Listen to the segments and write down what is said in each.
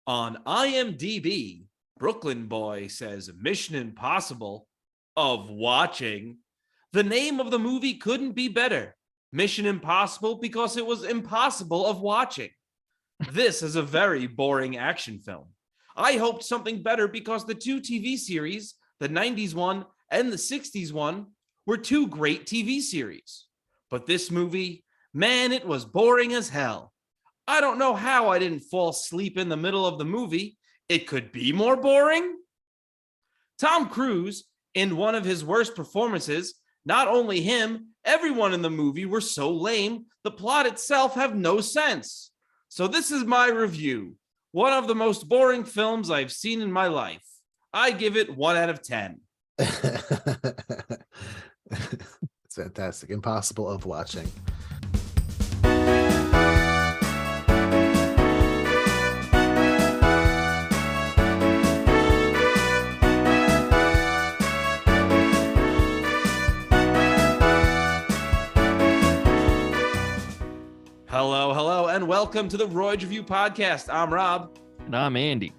On IMDb, Brooklyn Boy says Mission Impossible of watching. The name of the movie couldn't be better. Mission Impossible because it was impossible of watching. This is a very boring action film. I hoped something better because the two TV series, the 90s one and the 60s one, were two great TV series. But this movie, man, it was boring as hell. I don't know how I didn't fall asleep in the middle of the movie. It could be more boring. Tom Cruise, in one of his worst performances, not only him, everyone in the movie were so lame, the plot itself have no sense. So this is my review. One of the most boring films I've seen in my life. I give it 1 out of 10. It's fantastic. Impossible of watching. Hello, and welcome to the Royd Review Podcast. I'm Rob. And I'm Andy.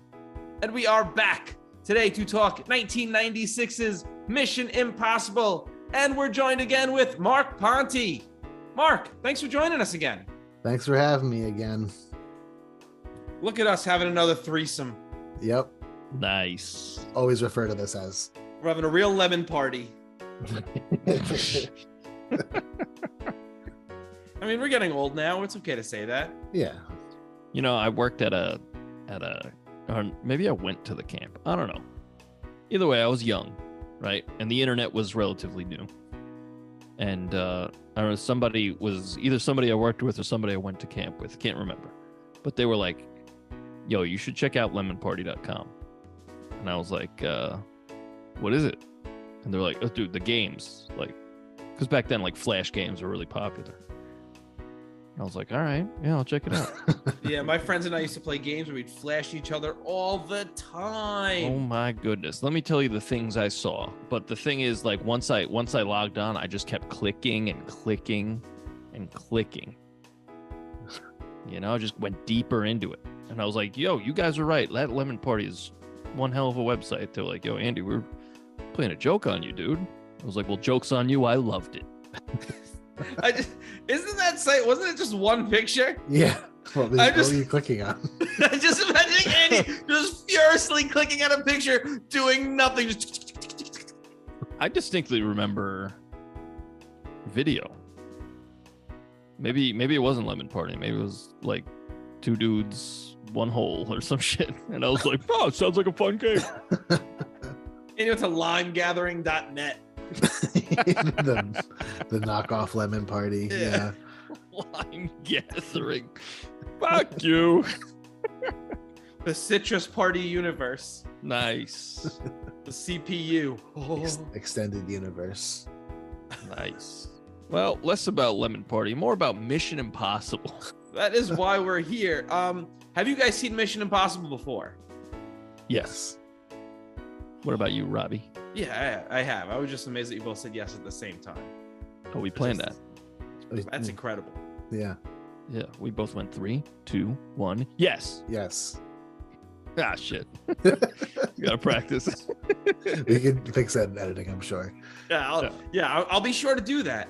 And we are back today to talk 1996's Mission Impossible. And we're joined again with Mark Ponte. Mark, thanks for joining us again. Thanks for having me again. Look at us having another threesome. Yep. Nice. Always refer to this as. We're having a real lemon party. I mean, we're getting old now. It's okay to say that. Yeah. You know, I worked at a, or maybe I went to the camp. I don't know. Either way, I was young, right? And the internet was relatively new. And I don't know, somebody was either somebody I worked with or somebody I went to camp with. Can't remember. But they were like, yo, you should check out lemonparty.com. And I was like, what is it? And they're like, oh, dude, the games. Like, because back then, like, Flash games were really popular. I was like, all right, yeah, I'll check it out. Yeah, my friends and I used to play games where we'd flash each other all the time. Oh my goodness. Let me tell you the things I saw. But the thing is, like, once I logged on, I just kept clicking and clicking and clicking. You know, I just went deeper into it. And I was like, yo, you guys are right. That Lemon Party is one hell of a website. They're like, yo, Andy, we're playing a joke on you, dude. I was like, well, joke's on you. I loved it. Isn't that site, wasn't it just one picture? Yeah. What were you clicking on? I just imagining Andy just furiously clicking at a picture, doing nothing. I distinctly remember video. Maybe it wasn't Lemon Party. Maybe it was like two dudes, one hole or some shit. And I was like, oh, it sounds like a fun game. And you went to limegathering.net. the knockoff Lemon Party. Yeah. Line gathering. Fuck you. The Citrus Party universe. Nice. The CPU. Extended universe. Nice. Well, less about Lemon Party, more about Mission Impossible. That is why we're here. Have you guys seen Mission Impossible before? Yes. What about you, Robbie? Yeah, I have. I was just amazed that you both said yes at the same time. Oh, we planned that. That's incredible. Yeah. Yeah, we both went 3, 2, 1. Yes. Yes. Ah, shit. You gotta practice. We can fix that in editing, I'm sure. Yeah, I'll be sure to do that.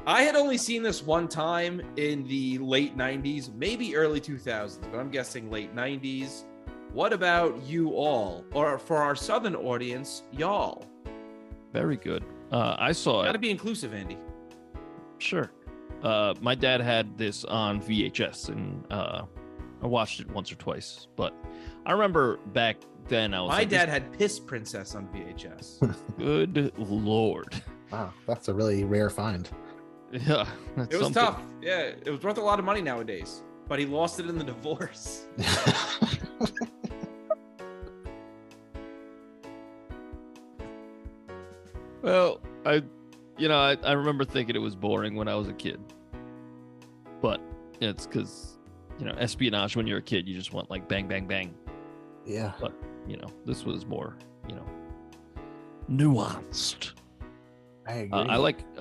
I had only seen this one time in the late 90s, maybe early 2000s, but I'm guessing late 90s. What about you all? Or for our Southern audience, y'all? Very good. I saw it. Gotta be inclusive, Andy. Sure. My dad had this on VHS, and I watched it once or twice. But I remember back then, My dad had Piss Princess on VHS. Good Lord. Wow, that's a really rare find. Yeah. It was tough. Yeah, it was worth a lot of money nowadays. But he lost it in the divorce. Well, I remember thinking it was boring when I was a kid. But it's because, espionage when you're a kid, you just want like bang, bang, bang. Yeah. But, this was more, nuanced. I agree. I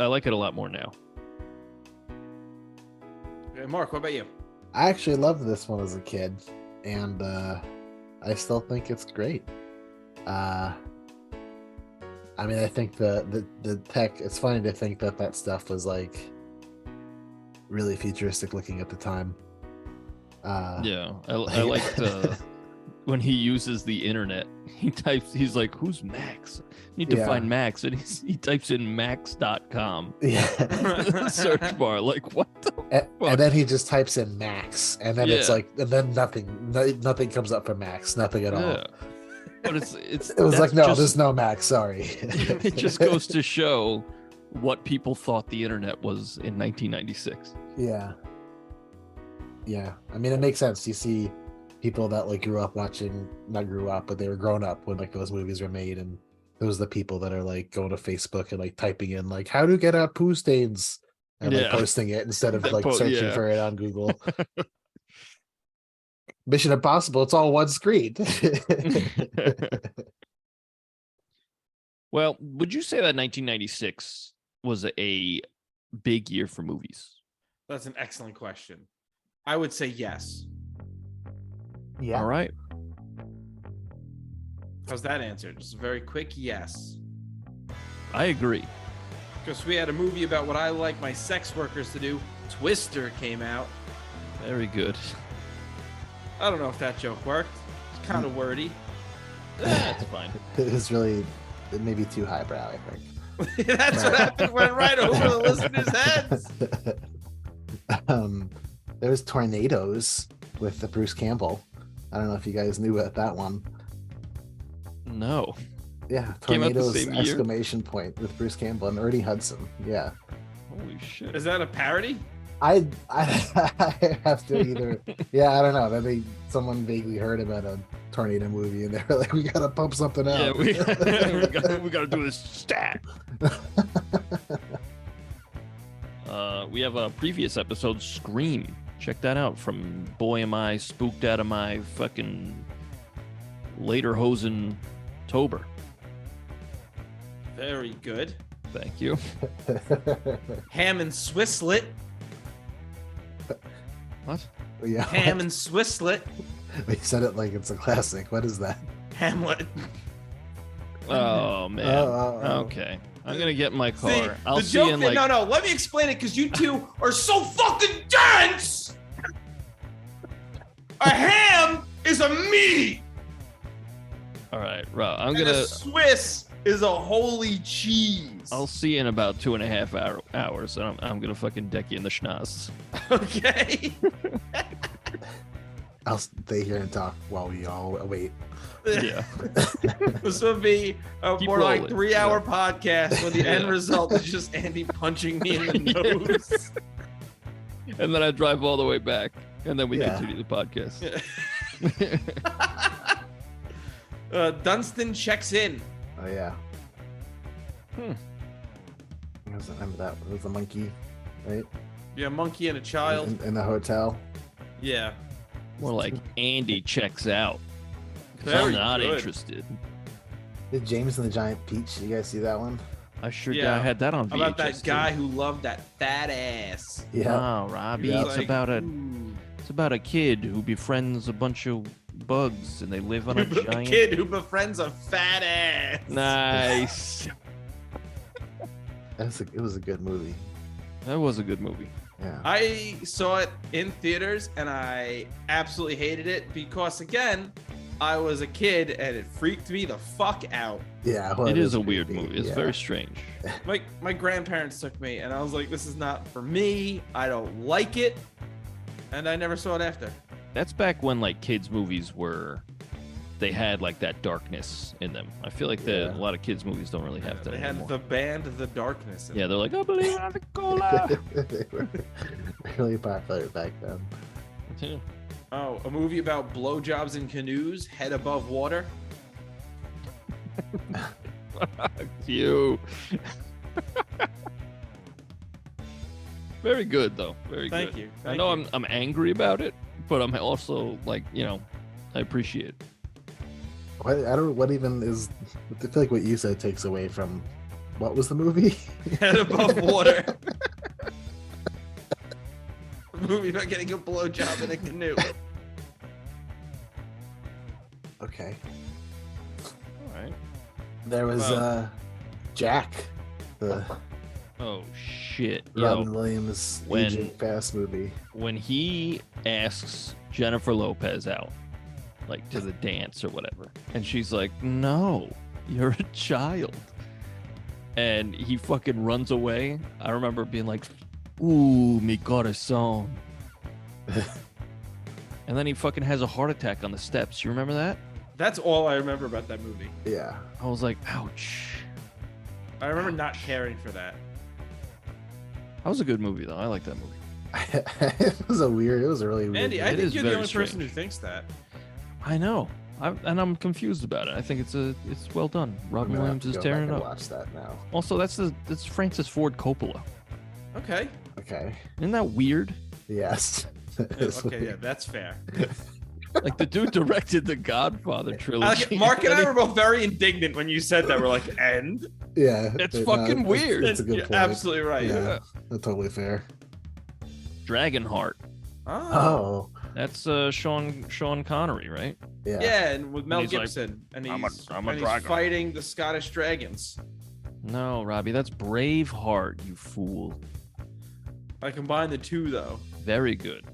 like it a lot more now. Mark, what about you? I actually loved this one as a kid, and I still think it's great. I mean, I think the tech. It's funny to think that stuff was like really futuristic looking at the time. Yeah, I liked when he uses the internet. He's like, "Who's Max? I need to find Max," and he types in max.com. Yeah. Search bar. Like, what the fuck? And then he just types in Max, and then it's like, and then nothing comes up for Max, nothing at all. Yeah. But it was like, no, just, there's no Max. Sorry. It just goes to show what people thought the internet was in 1996. Yeah. I mean, it makes sense. You see people that like grew up watching, not grew up, but they were grown up when like those movies were made, and those are the people that are like going to Facebook and like typing in like how to get out poo stains and like posting it instead of like searching for it on Google. Mission Impossible, it's all one screen. Well, would you say that 1996 was a big year for movies? That's an excellent question. I would say yes. Yeah. All right. How's that answer? Just a very quick yes. I agree. Because we had a movie about what I like my sex workers to do. Twister came out. Very good. I don't know if that joke worked. It's kind of wordy. That's fine. It was really maybe too highbrow, I think. That's what happened. Went right over the listeners' heads. There was Tornadoes with the Bruce Campbell. I don't know if you guys knew about that one. No. Yeah, Came out the Tornadoes same year? exclamation point with Bruce Campbell and Ernie Hudson. Yeah. Holy shit. Is that a parody? I have to either. Yeah, I don't know. Maybe someone vaguely heard about a tornado movie and they were like, "We gotta pump something out." Yeah, we gotta do this stat. We have a previous episode, Scream. Check that out. From boy am I spooked out of my fucking later hosen tober. Very good. Thank you. Ham and Swisslet. What? Yeah. Ham and Swisslet. We said it like it's a classic. What is that? Hamlet. Oh man. Okay. I'm gonna get in my car. See, I'll the see joke you in that, like. no, let me explain it because you two are so fucking dense. A ham is a meat. All right, Rob. I'm And gonna. a Swiss is a holy cheese. I'll see you in about 2.5 hours, and I'm gonna fucking deck you in the schnoz. Okay. I'll stay here and talk while we all wait. Yeah. This would be a Keep more rolling. like 3-hour podcast where the end result is just Andy punching me in the nose. And then I drive all the way back, and then we Yeah. continue the podcast. Dunstan checks in. Oh yeah. Remember that? It was a monkey, right? Yeah, monkey and a child. In the hotel. Yeah. More like Andy checks out. 'Cause Very I'm not good. interested. Did James and the Giant Peach? You guys see that one? I sure Yeah. I had that on VHS. About that too. guy who loved that fat ass. Yeah. Oh, Robbie, Yeah. it's about a kid who befriends a bunch of bugs, and they live on a A giant. kid who befriends a fat ass. Nice. It was a good movie. That was a good movie. Yeah. I saw it in theaters and I absolutely hated it because, again, I was a kid and it freaked me the fuck out. Yeah. Well, It is a creepy, weird movie. It's yeah. very strange. My grandparents took me and I was like, this is not for me. I don't like it. And I never saw it after. That's back when like kids movies they had like that darkness in them. I feel like a lot of kids movies don't really have that They anymore. had the band The Darkness. Yeah, they're like, I believe in the cola. They were really popular back then. Oh, a movie about blowjobs in canoes, head above water. You. Very good though. Very good. Thank you. I know I'm angry about it, but I'm also like, I appreciate it. I don't know what even is. I feel like what you said takes away from what was the movie? Head above water. movie about getting a blowjob in a canoe. Okay. All right. There was Well- Jack, the Oh shit. Robin Yo, Williams when- aging fast movie. when he asks Jennifer Lopez out, like to the dance or whatever, and she's like, "No, you're a child," and he fucking runs away. I remember being like, "Ooh, mi corazón," and then he fucking has a heart attack on the steps. You remember that? That's all I remember about that movie. Yeah. I was like, "Ouch." I remember not caring for that. That was a good movie though. I like that movie. It was a really weird. Andy, I It think is you're the very only person who strange. thinks that. I know. I'm confused about it. I think it's well done. I'm Robin gonna have Williams to is go tearing back it and up. watch that now. Also, that's Francis Ford Coppola. Okay. Okay. Isn't that weird? Yes. It's Okay, yeah, weird. that's fair. Like the dude directed the Godfather trilogy. Mark and I were both very indignant when you said that. We're like, and? Yeah. It's but fucking weird. That's a good You're point. absolutely right. Yeah. That's totally fair. Dragonheart. Oh. Oh. That's Sean Connery, right? Yeah. Yeah, and with Mel And he's like, Gibson, and "I'm a he's dragon." fighting the Scottish dragons. No, Robbie, that's Braveheart, you fool. I combined the two though. Very good.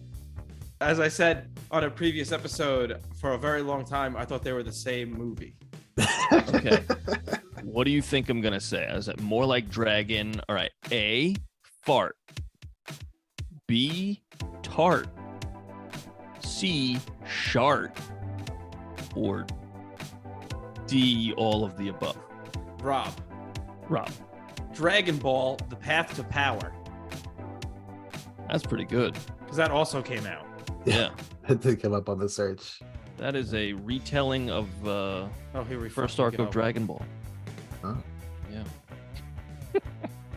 As I said on a previous episode, for a very long time, I thought they were the same movie. Okay. What do you think I'm gonna say? Is it more like dragon? All right. A, fart. B, tart. C, shart. Or D, all of the above. Rob, Rob, Dragon Ball: The Path to Power, that's pretty good. because that also came out. Yeah. It did come up on the search. That is a retelling of Oh, here we first fucking arc go. of Dragon Ball. Huh? Yeah.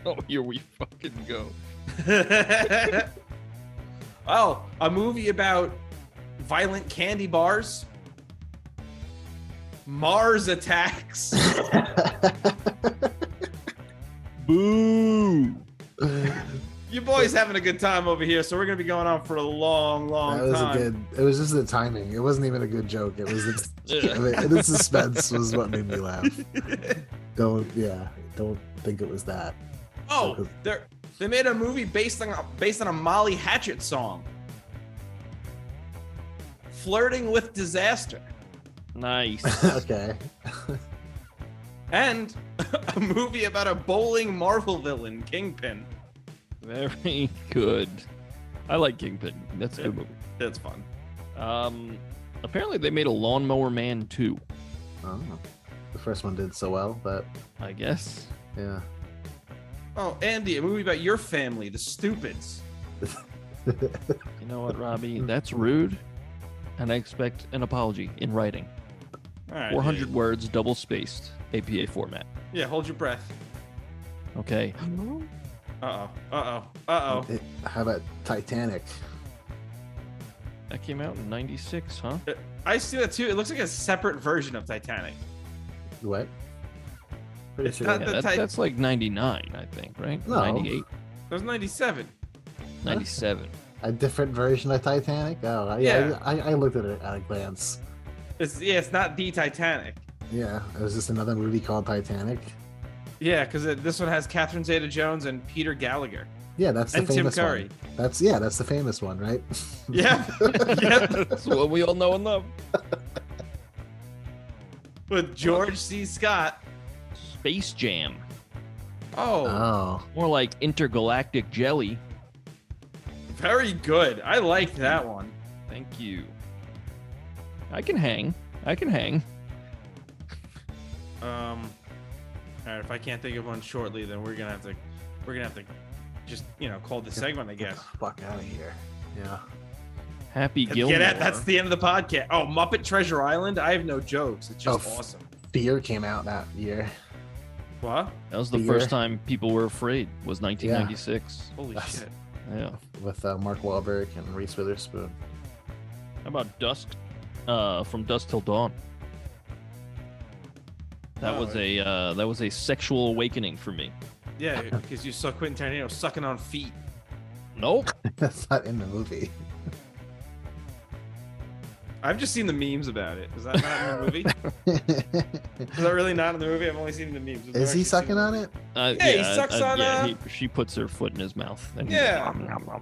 Oh, here we fucking go. Oh, a movie about violent candy bars. Mars Attacks. Boo! You boys having a good time over here, so we're gonna be going on for a long, long That was time. a good. It was just the timing. It wasn't even a good joke. It was the suspense was what made me laugh. Don't think it was that. Oh, they made a movie based on a Molly Hatchet song. Flirting with Disaster. Nice. Okay. And a movie about a bowling Marvel villain, Kingpin. Very good. I like Kingpin. That's a good movie. That's fun. Apparently they made a Lawnmower Man 2. Oh, the first one did so well that I guess. yeah. Oh, Andy, a movie about your family, the Stupids. You know what, Robbie? That's rude. And I expect an apology in writing. All right. 400 words, double spaced, APA format. Yeah, hold your breath. Okay. Uh-oh. How about Titanic? That came out in 96, huh? I see that too. It looks like a separate version of Titanic. What? Pretty It's sure. not Yeah, the that's like 99, I think, right? No. 98, That was 97. 97. A different version of Titanic? Oh, Yeah. I looked at it at a glance. It's not the Titanic. Yeah, it was just another movie called Titanic. Yeah, because this one has Catherine Zeta-Jones and Peter Gallagher. Yeah, that's the And Tim famous Curry. one. That's the famous one, right? Yeah. Yep. That's what we all know and love. With George C. Scott. Space Jam. Oh, Oh, More like intergalactic jelly. very good. I liked that one. Thank you. I can hang. All right, if I can't think of one shortly, then we're gonna have to just call this segment, I guess. fuck out of here. Yeah. Happy Gilmore. Get it? That's the end of the podcast. Oh, Muppet Treasure Island. I have no jokes. It's just Oh, awesome. Fear came out that year. What? That was the Fear. first time people were afraid. Was 1996. Holy That's- shit. Yeah. With Mark Wahlberg and Reese Witherspoon. How about Dusk? From Dusk Till Dawn. That was a sexual awakening for me. Yeah, because you saw Quentin Tarantino sucking on feet. Nope. That's not in the movie. I've just seen the memes about it. Is that not in the movie? Is that really not in the movie? I've only seen the memes. I've Is never he actually seen sucking the on movie. it? Yeah, he sucks on, she puts her foot in his mouth. And he's Yeah. like, nom, nom, nom.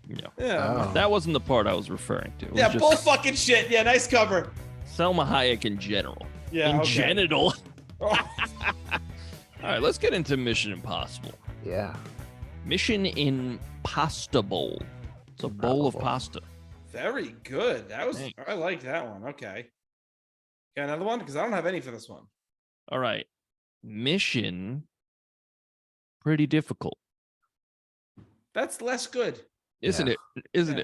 Yeah. Yeah. Oh. That wasn't the part I was referring to. It was Yeah, just bull fucking shit. Yeah, nice cover. Selma Hayek in general. Yeah, in okay. genital. Oh, All right, let's get into Mission Impossible. Yeah. Mission Impossible. It's a bowl of Improbable. pasta. very good. That was. Thanks. I like that one. Okay. Got another one because I don't have any for this one. All right. Mission. Pretty difficult, That's less good. isn't Yeah. it? Isn't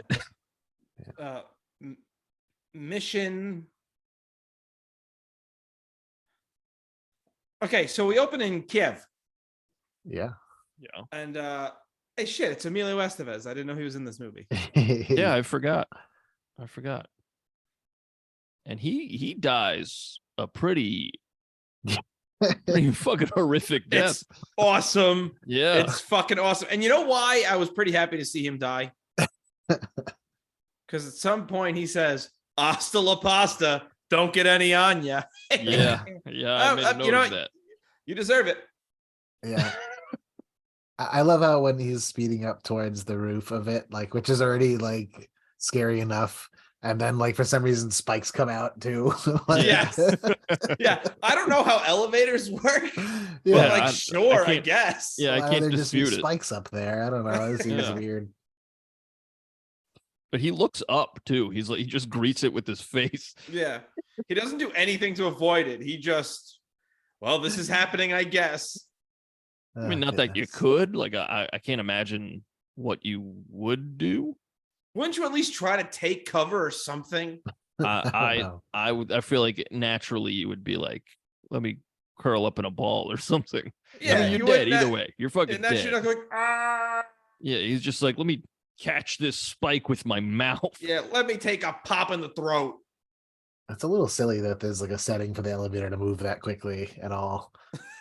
Yeah. it? Mission. Okay, so we open in Kiev, Yeah. Yeah. and hey, shit, it's Emilio Estevez. I didn't know he was in this movie. Yeah, I forgot. And he dies a pretty fucking horrific death. It's awesome. Yeah. It's fucking awesome. And you know why I was pretty happy to see him die? Because at some point he says, "Hasta la pasta. Don't get any on ya." Yeah. Yeah. I made a note you know, of that. you deserve it. Yeah. I love how when he's speeding up towards the roof of it, like, which is already like scary enough. And then like for some reason spikes come out too. Like- Yes. Yeah. I don't know how elevators work, Yeah. but like, I sure, I can't- guess. Yeah, Why I would can't there just be dispute it. spikes up there? I don't know. It seems Yeah. weird. But he looks up too. He's like he just greets it with his face. Yeah. He doesn't do anything to avoid it. He just, well, this is happening, I guess. I mean, not that you could. Like I can't imagine what you would do. Wouldn't you at least try to take cover or something? I feel like naturally you would be like, let me curl up in a ball or something. Yeah, I mean, you're you dead would either not- way. You're fucking And that's dead. you're not going, ah. Yeah, he's just like, let me catch this spike with my mouth. Yeah, let me take a pop in the throat. It's a little silly that there's like a setting for the elevator to move that quickly at all.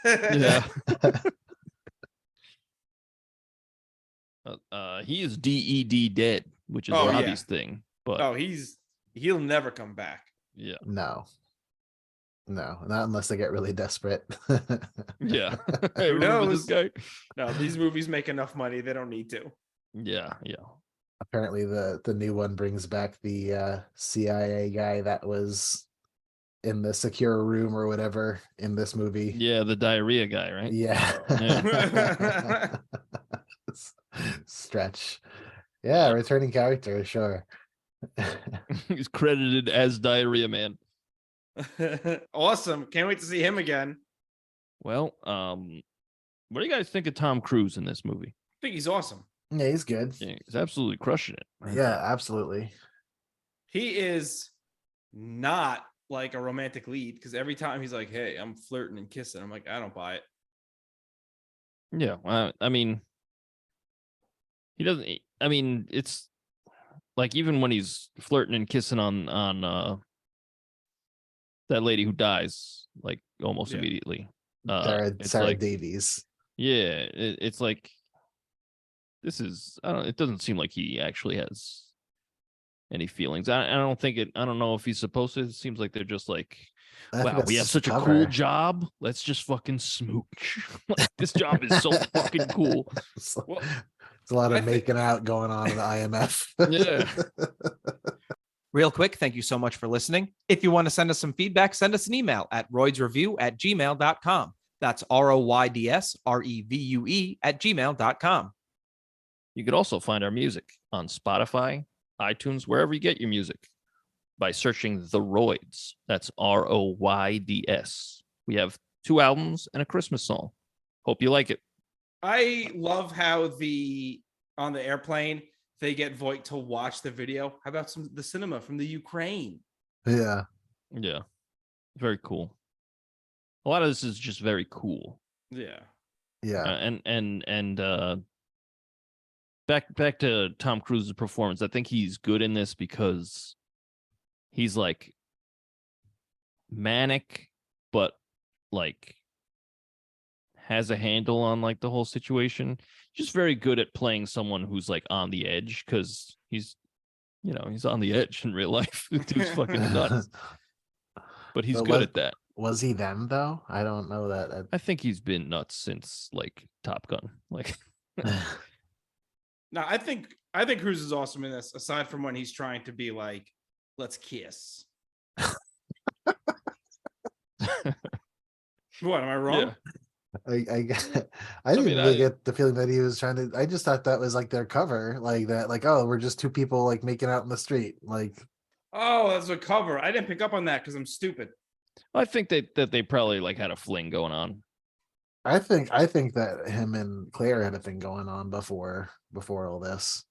Yeah. He is DED dead, which is Oh, yeah. Robbie's thing. But Oh, he'll never come back. yeah, No, not unless they get really desperate. yeah. Hey, Who remember knows? this guy? No, these movies make enough money. They don't need to. Yeah. Apparently, the new one brings back the CIA guy that was in the secure room or whatever in this movie. Yeah, the diarrhea guy, right? Yeah. Stretch. Yeah, returning character, sure. He's credited as Diarrhea Man. Awesome. Can't wait to see him again. Well, what do you guys think of Tom Cruise in this movie? I think he's awesome. Yeah, he's good. Yeah, he's absolutely crushing it. Yeah, absolutely. He is not like a romantic lead because every time he's like, "Hey, I'm flirting and kissing," I'm like, I don't buy it. Yeah, I mean, he doesn't. I mean, it's like even when he's flirting and kissing on that lady who dies, like almost Yeah. immediately. Sarah, It's Sarah like, Davies. yeah, it's like this is. I don't. It doesn't seem like he actually has any feelings. I don't think it. I don't know if he's supposed to. It seems like they're just like, I think wow, that's we have such a cover. cool job. Let's just fucking smooch. Like, this job is so fucking cool. Well, There's a lot I of think- making out going on in the IMF. Yeah. Real quick, thank you so much for listening. If you want to send us some feedback, send us an email at roydsreview@gmail.com. That's ROYDSREVUE@gmail.com. You could also find our music on Spotify, iTunes, wherever you get your music by searching The Royds. That's ROYDS. We have 2 albums and a Christmas song. Hope you like it. I love how on the airplane they get Voight to watch the video. How about the cinema from the Ukraine? Yeah. Yeah. Very cool. A lot of this is just very cool. Yeah. Yeah. And back to Tom Cruise's performance. I think he's good in this because he's like manic, but like has a handle on like the whole situation. Just very good at playing someone who's like on the edge, because he's on the edge in real life. The dude's fucking nuts, but he's good at that. Was he then though? I don't know that. I think he's been nuts since like Top Gun. Like, No, I think Cruise is awesome in this, aside from when he's trying to be like, let's kiss. What, am I wrong? I didn't really get the feeling that he was trying to. I just thought that was like their cover, like that, like, oh, we're just two people like making out in the street, like. Oh, that's a cover. I didn't pick up on that because I'm stupid. I think that they probably like had a fling going on. I think that him and Claire had a thing going on before all this.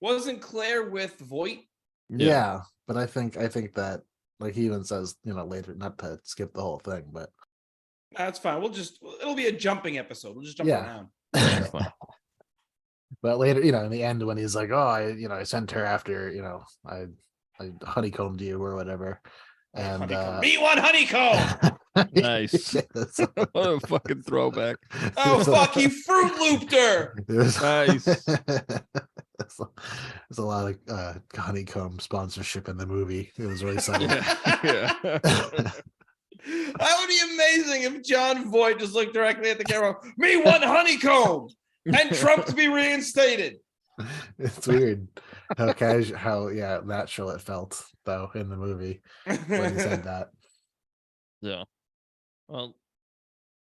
Wasn't Claire with Voight? Yeah, but I think that, like, he even says, later, not to skip the whole thing, but That's fine. It'll be a jumping episode. We'll just jump around. But later, in the end, when he's like, oh, I sent her after, I honeycombed you or whatever. And me one honeycomb. Nice. What a fucking throwback. Oh fuck, he Fruit Looped her. Nice. There's a lot of honeycomb sponsorship in the movie. It was really subtle. Yeah. That would be amazing if John Voight just looked directly at the camera. Me one honeycomb, and Trump to be reinstated. It's weird how casual, how natural it felt though in the movie when he said that. Yeah. Well,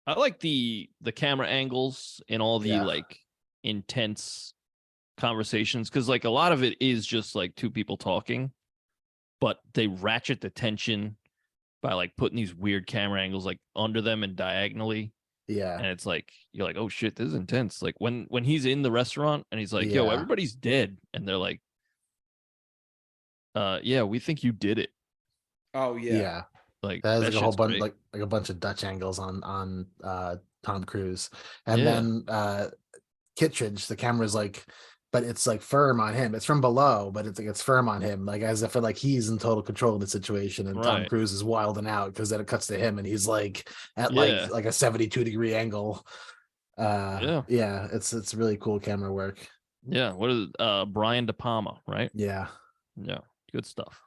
I like the camera angles in all the like intense conversations, because like a lot of it is just like two people talking, but they ratchet the tension by like putting these weird camera angles like under them and diagonally. Yeah. And it's like, you're like, oh shit, this is intense. Like when he's in the restaurant and he's like, yo, everybody's dead. And they're like, yeah, we think you did it. Oh yeah. Yeah. Like that is like a whole bunch, great. like a bunch of Dutch angles on Tom Cruise. And then Kittredge, the camera's like, but it's like firm on him. It's from below, but it's firm on him, like as if like he's in total control of the situation, and Tom Cruise is wilding out, because then it cuts to him and he's like at like a 72-degree angle. It's really cool camera work. Yeah, what is it? Brian De Palma, right? Yeah, good stuff.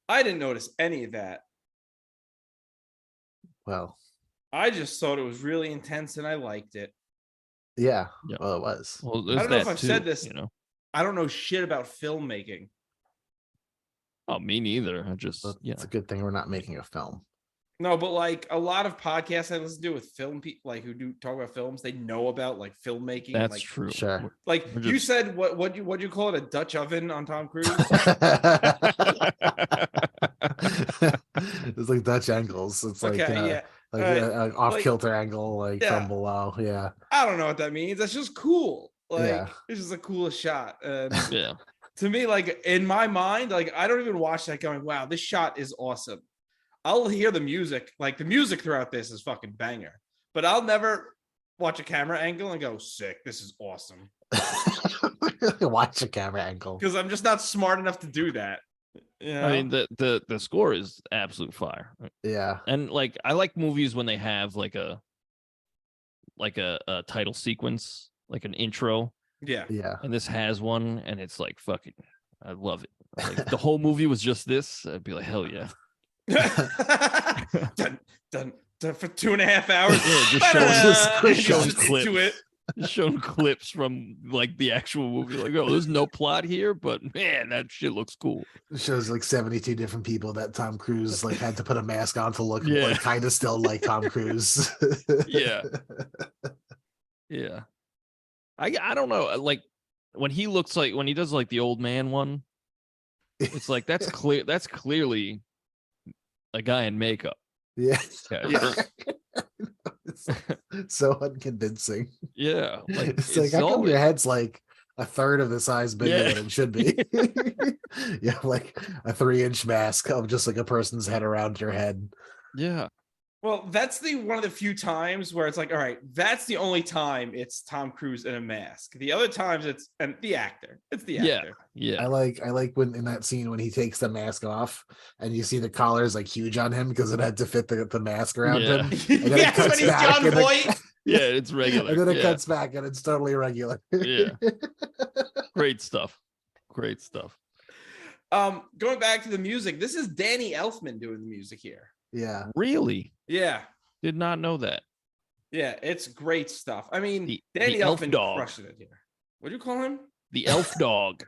I didn't notice any of that. Well, I just thought it was really intense and I liked it. Yeah. Well, it was. Well, I don't know if I've said this. I don't know shit about filmmaking. Oh, me neither. It's a good thing we're not making a film. No, but like a lot of podcasts I listen to with film people, like who do talk about films, they know about like filmmaking. That's like, true. Sure. Like you said, what'd you call it? A Dutch oven on Tom Cruise? It's like Dutch angles. It's like off kilter angle, like from below. Yeah. I don't know what that means. That's just cool. Like it's just the coolest shot. To me, like in my mind, like I don't even watch that going, wow, this shot is awesome. I'll hear the music, like the music throughout this is fucking banger, but I'll never watch a camera angle and go, sick, this is awesome. Watch a camera angle. Because I'm just not smart enough to do that. I mean, the score is absolute fire. Yeah. And like I like movies when they have like a title sequence, like an intro. Yeah. And this has one, and it's like fucking, I love it. Like, the whole movie was just this, I'd be like, hell yeah. dun, dun, dun, for 2.5 hours. Just showing clips to it. Showing clips from like the actual movie, like, oh, there's no plot here, but man, that shit looks cool. It shows like 72 different people that Tom Cruise like had to put a mask on to look like kind of still like Tom Cruise. Yeah. I don't know, like when he looks like, when he does like the old man one, it's like that's clearly a guy in makeup. Yeah. It's so unconvincing. Yeah. Like it's like, how come your head's like a third of the size bigger than it should be? Yeah, like a 3-inch mask of just like a person's head around your head. Yeah. Well, that's one of the few times where it's like, all right, that's the only time it's Tom Cruise in a mask. The other times it's the actor. It's the actor. Yeah. I like when in that scene when he takes the mask off and you see the collar is like huge on him because it had to fit the mask around him. And yes, when he's John Voight. Yeah, it's regular. And then it Yeah. cuts back and it's totally irregular. Yeah. Great stuff. Great stuff. Going back to the music, this is Danny Elfman doing the music here. Yeah. Really? Yeah. Did not know that. Yeah, it's great stuff. I mean, The Danny elf Elfman dog. crushing it here. What'd you call him? The elf dog.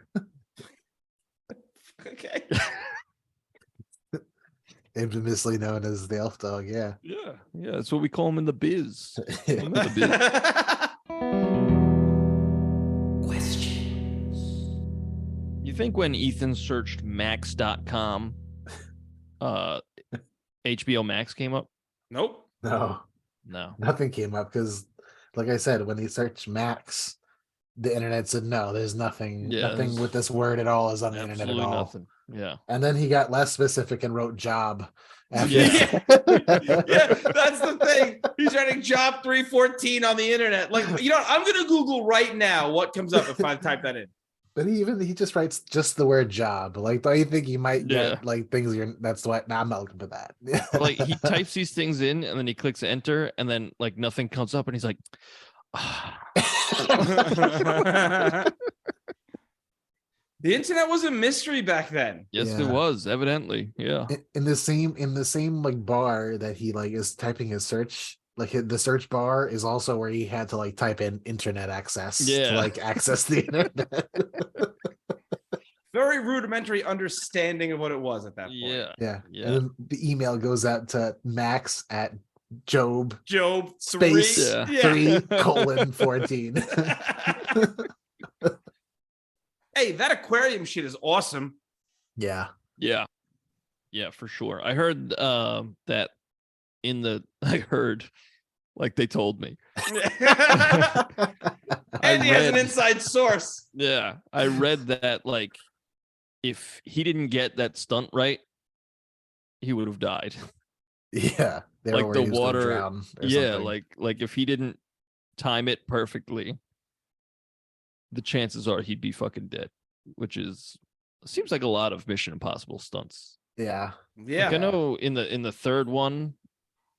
Okay. Infamously known as the elf dog. Yeah. Yeah. Yeah. That's what we call him in the biz. Call him in the biz. Questions. You think when Ethan searched max.com, HBO Max came up? Nope. No, No. nothing came up because, like I said, when he searched Max, the internet said no. There's nothing. Yeah, Nothing there's with this word at all is on the internet at Absolutely all. nothing. Yeah. And then he got less specific and wrote job. After Yeah. Yeah, that's the thing. He's writing job 314 on the internet. Like, you know what? I'm gonna Google right now what comes up if I type that in. But he just writes just the word job. Like, don't you think you might get Yeah. like things that's what? Nah, I'm not looking for that. Like he types these things in and then he clicks enter and then like nothing comes up and he's like, The internet was a mystery back then. yes, Yeah. it was, evidently. Yeah. in the same like bar that he like is typing his search, like the search bar is also where he had to like type in internet access Yeah. to like access the internet. Very rudimentary understanding of what it was at that point. Yeah. Yeah. Yeah. And then the email goes out to Max at Job Job Space 3. Yeah. 3:14. Hey, that aquarium shit is awesome. Yeah. Yeah. Yeah, for sure. I heard that I heard like they told me. Andy has an read- inside source. Yeah. I read that like if he didn't get that stunt right, he would have died. Yeah. They Like were the worried he was gonna water- drown or Yeah, something. like if he didn't time it perfectly, the chances are he'd be fucking dead, which seems like a lot of Mission Impossible stunts. Yeah. Yeah. Like I know in the third one,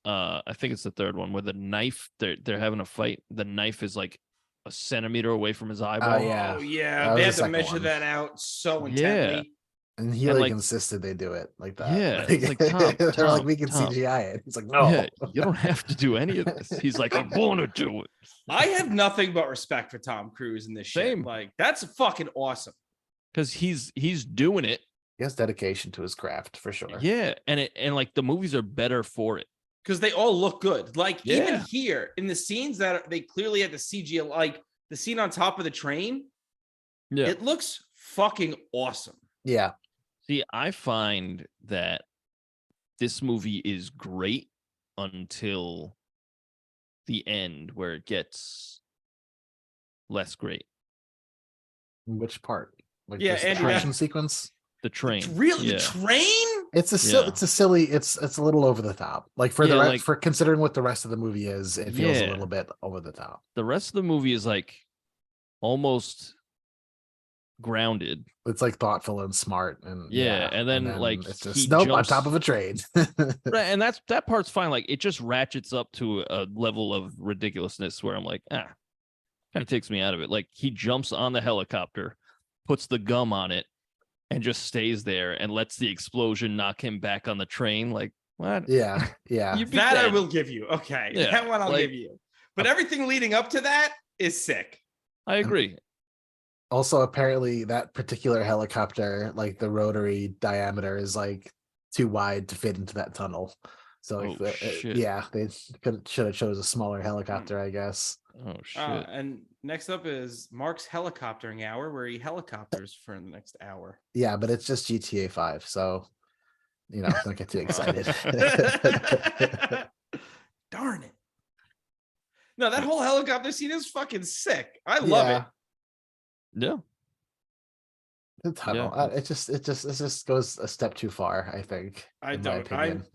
I think it's the third one where the knife they're having a fight. The knife is like a centimeter away from his eyeball. yeah. Oh, That yeah. was They the had to second measure one. that out so Yeah. intently. And he And, like like- insisted they do it like that. Yeah, it's like, Tom, they're like, Tom, we can Tom. CGI it. He's like, no. Yeah, you don't have to do any of this. He's like, I want to do it. I have nothing but respect for Tom Cruise in this shit. Same. Like, that's fucking awesome. Because he's doing it. He has dedication to his craft for sure. Yeah, and like the movies are better for it. Because they all look good. Like, even Yeah. here in the scenes that they clearly had the CG, like the scene on top of the train, Yeah. it looks fucking awesome. Yeah. See, I find that this movie is great until the end where it gets less great. Which part? Like Yeah, this Andy, action sequence? The train. It's really yeah. the train? It's a Yeah. it's a silly, it's a little over the top. Like for Yeah, the like- for considering what the rest of the movie is, it feels a Yeah. little bit over the top. The rest of the movie is like almost grounded. It's like thoughtful and smart and Yeah, and then, like, it's he just nope on jumps- top of a train. Right, and that part's fine. Like it just ratchets up to a level of ridiculousness where I'm like, kind of takes me out of it. Like he jumps on the helicopter, puts the gum on it, and just stays there and lets the explosion knock him back on the train. Like what? yeah, yeah. You'd be That I dead. will give you. Okay. Yeah, That one I'll like- give you. But everything leading up to that is sick. I agree. Also, apparently that particular helicopter, like the rotary diameter is like too wide to fit into that tunnel. So Oh, shit. yeah, they should have chose a smaller helicopter, I guess. Oh shit. And next up is Mark's helicoptering hour, where he helicopters for the next hour. Yeah, but it's just GTA 5, so don't get too excited. Darn it. No, that whole helicopter scene is fucking sick. I love it. Yeah. The tunnel. Yeah. It just goes a step too far, I think. I in my don't. opinion.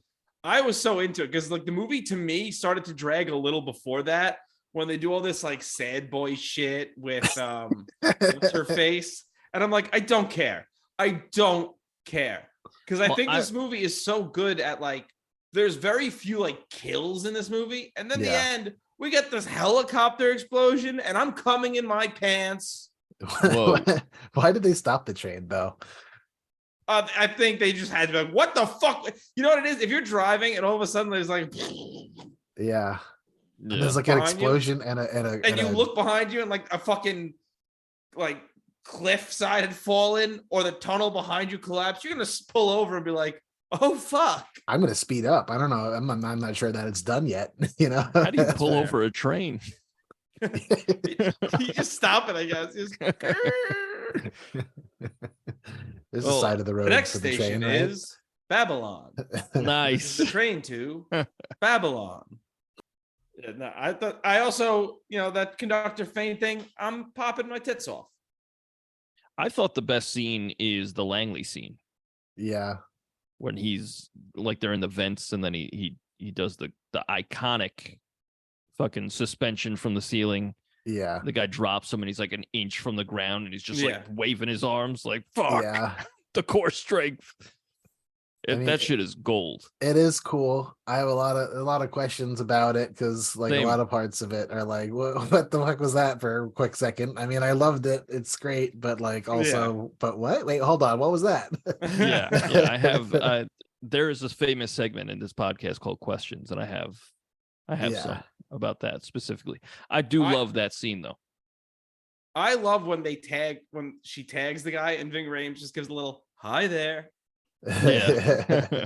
I was so into it because like the movie to me started to drag a little before that when they do all this like sad boy shit with what's her face, and I'm like, I don't care. I don't care because I Well, think this movie is so good at like there's very few like kills in this movie, and then the Yeah. end We get this helicopter explosion, and I'm coming in my pants. Whoa. Why did they stop the train though? I think they just had to be like, what the fuck? You know what it is? If you're driving and all of a sudden there's like, Yeah. And Yeah. there's like an Behind you? explosion and you look behind you and like a fucking like cliff side had fallen or the tunnel behind you collapsed, you're gonna pull over and be like, oh fuck. I'm gonna speed up. I don't know. I'm not sure that it's done yet. You know, How do you That's pull fair. over a train? You just stop it, I guess. Just... There's Well, the side of the road. The next for the station train, right? is Babylon. Nice. The train to Babylon. Yeah, no, I also, that conductor faint thing, I'm popping my tits off. I thought the best scene is the Langley scene Yeah. when he's like they're in the vents and then he does the iconic fucking suspension from the ceiling. Yeah. The guy drops him and he's like an inch from the ground and he's just like Yeah. waving his arms like fuck Yeah. the core strength. I mean, That shit is gold. It is cool. I have a lot of questions about it because like Same. a lot of parts of it are like, what the fuck was that for a quick second? I mean, I loved it. It's great, but like also, but what? Wait, hold on. What was that? Yeah, I have. There is this famous segment in this podcast called Questions, and I have Yeah. some about that specifically. I do love that scene though. I love when when she tags the guy and Ving Rhames just gives a little hi there. Yeah.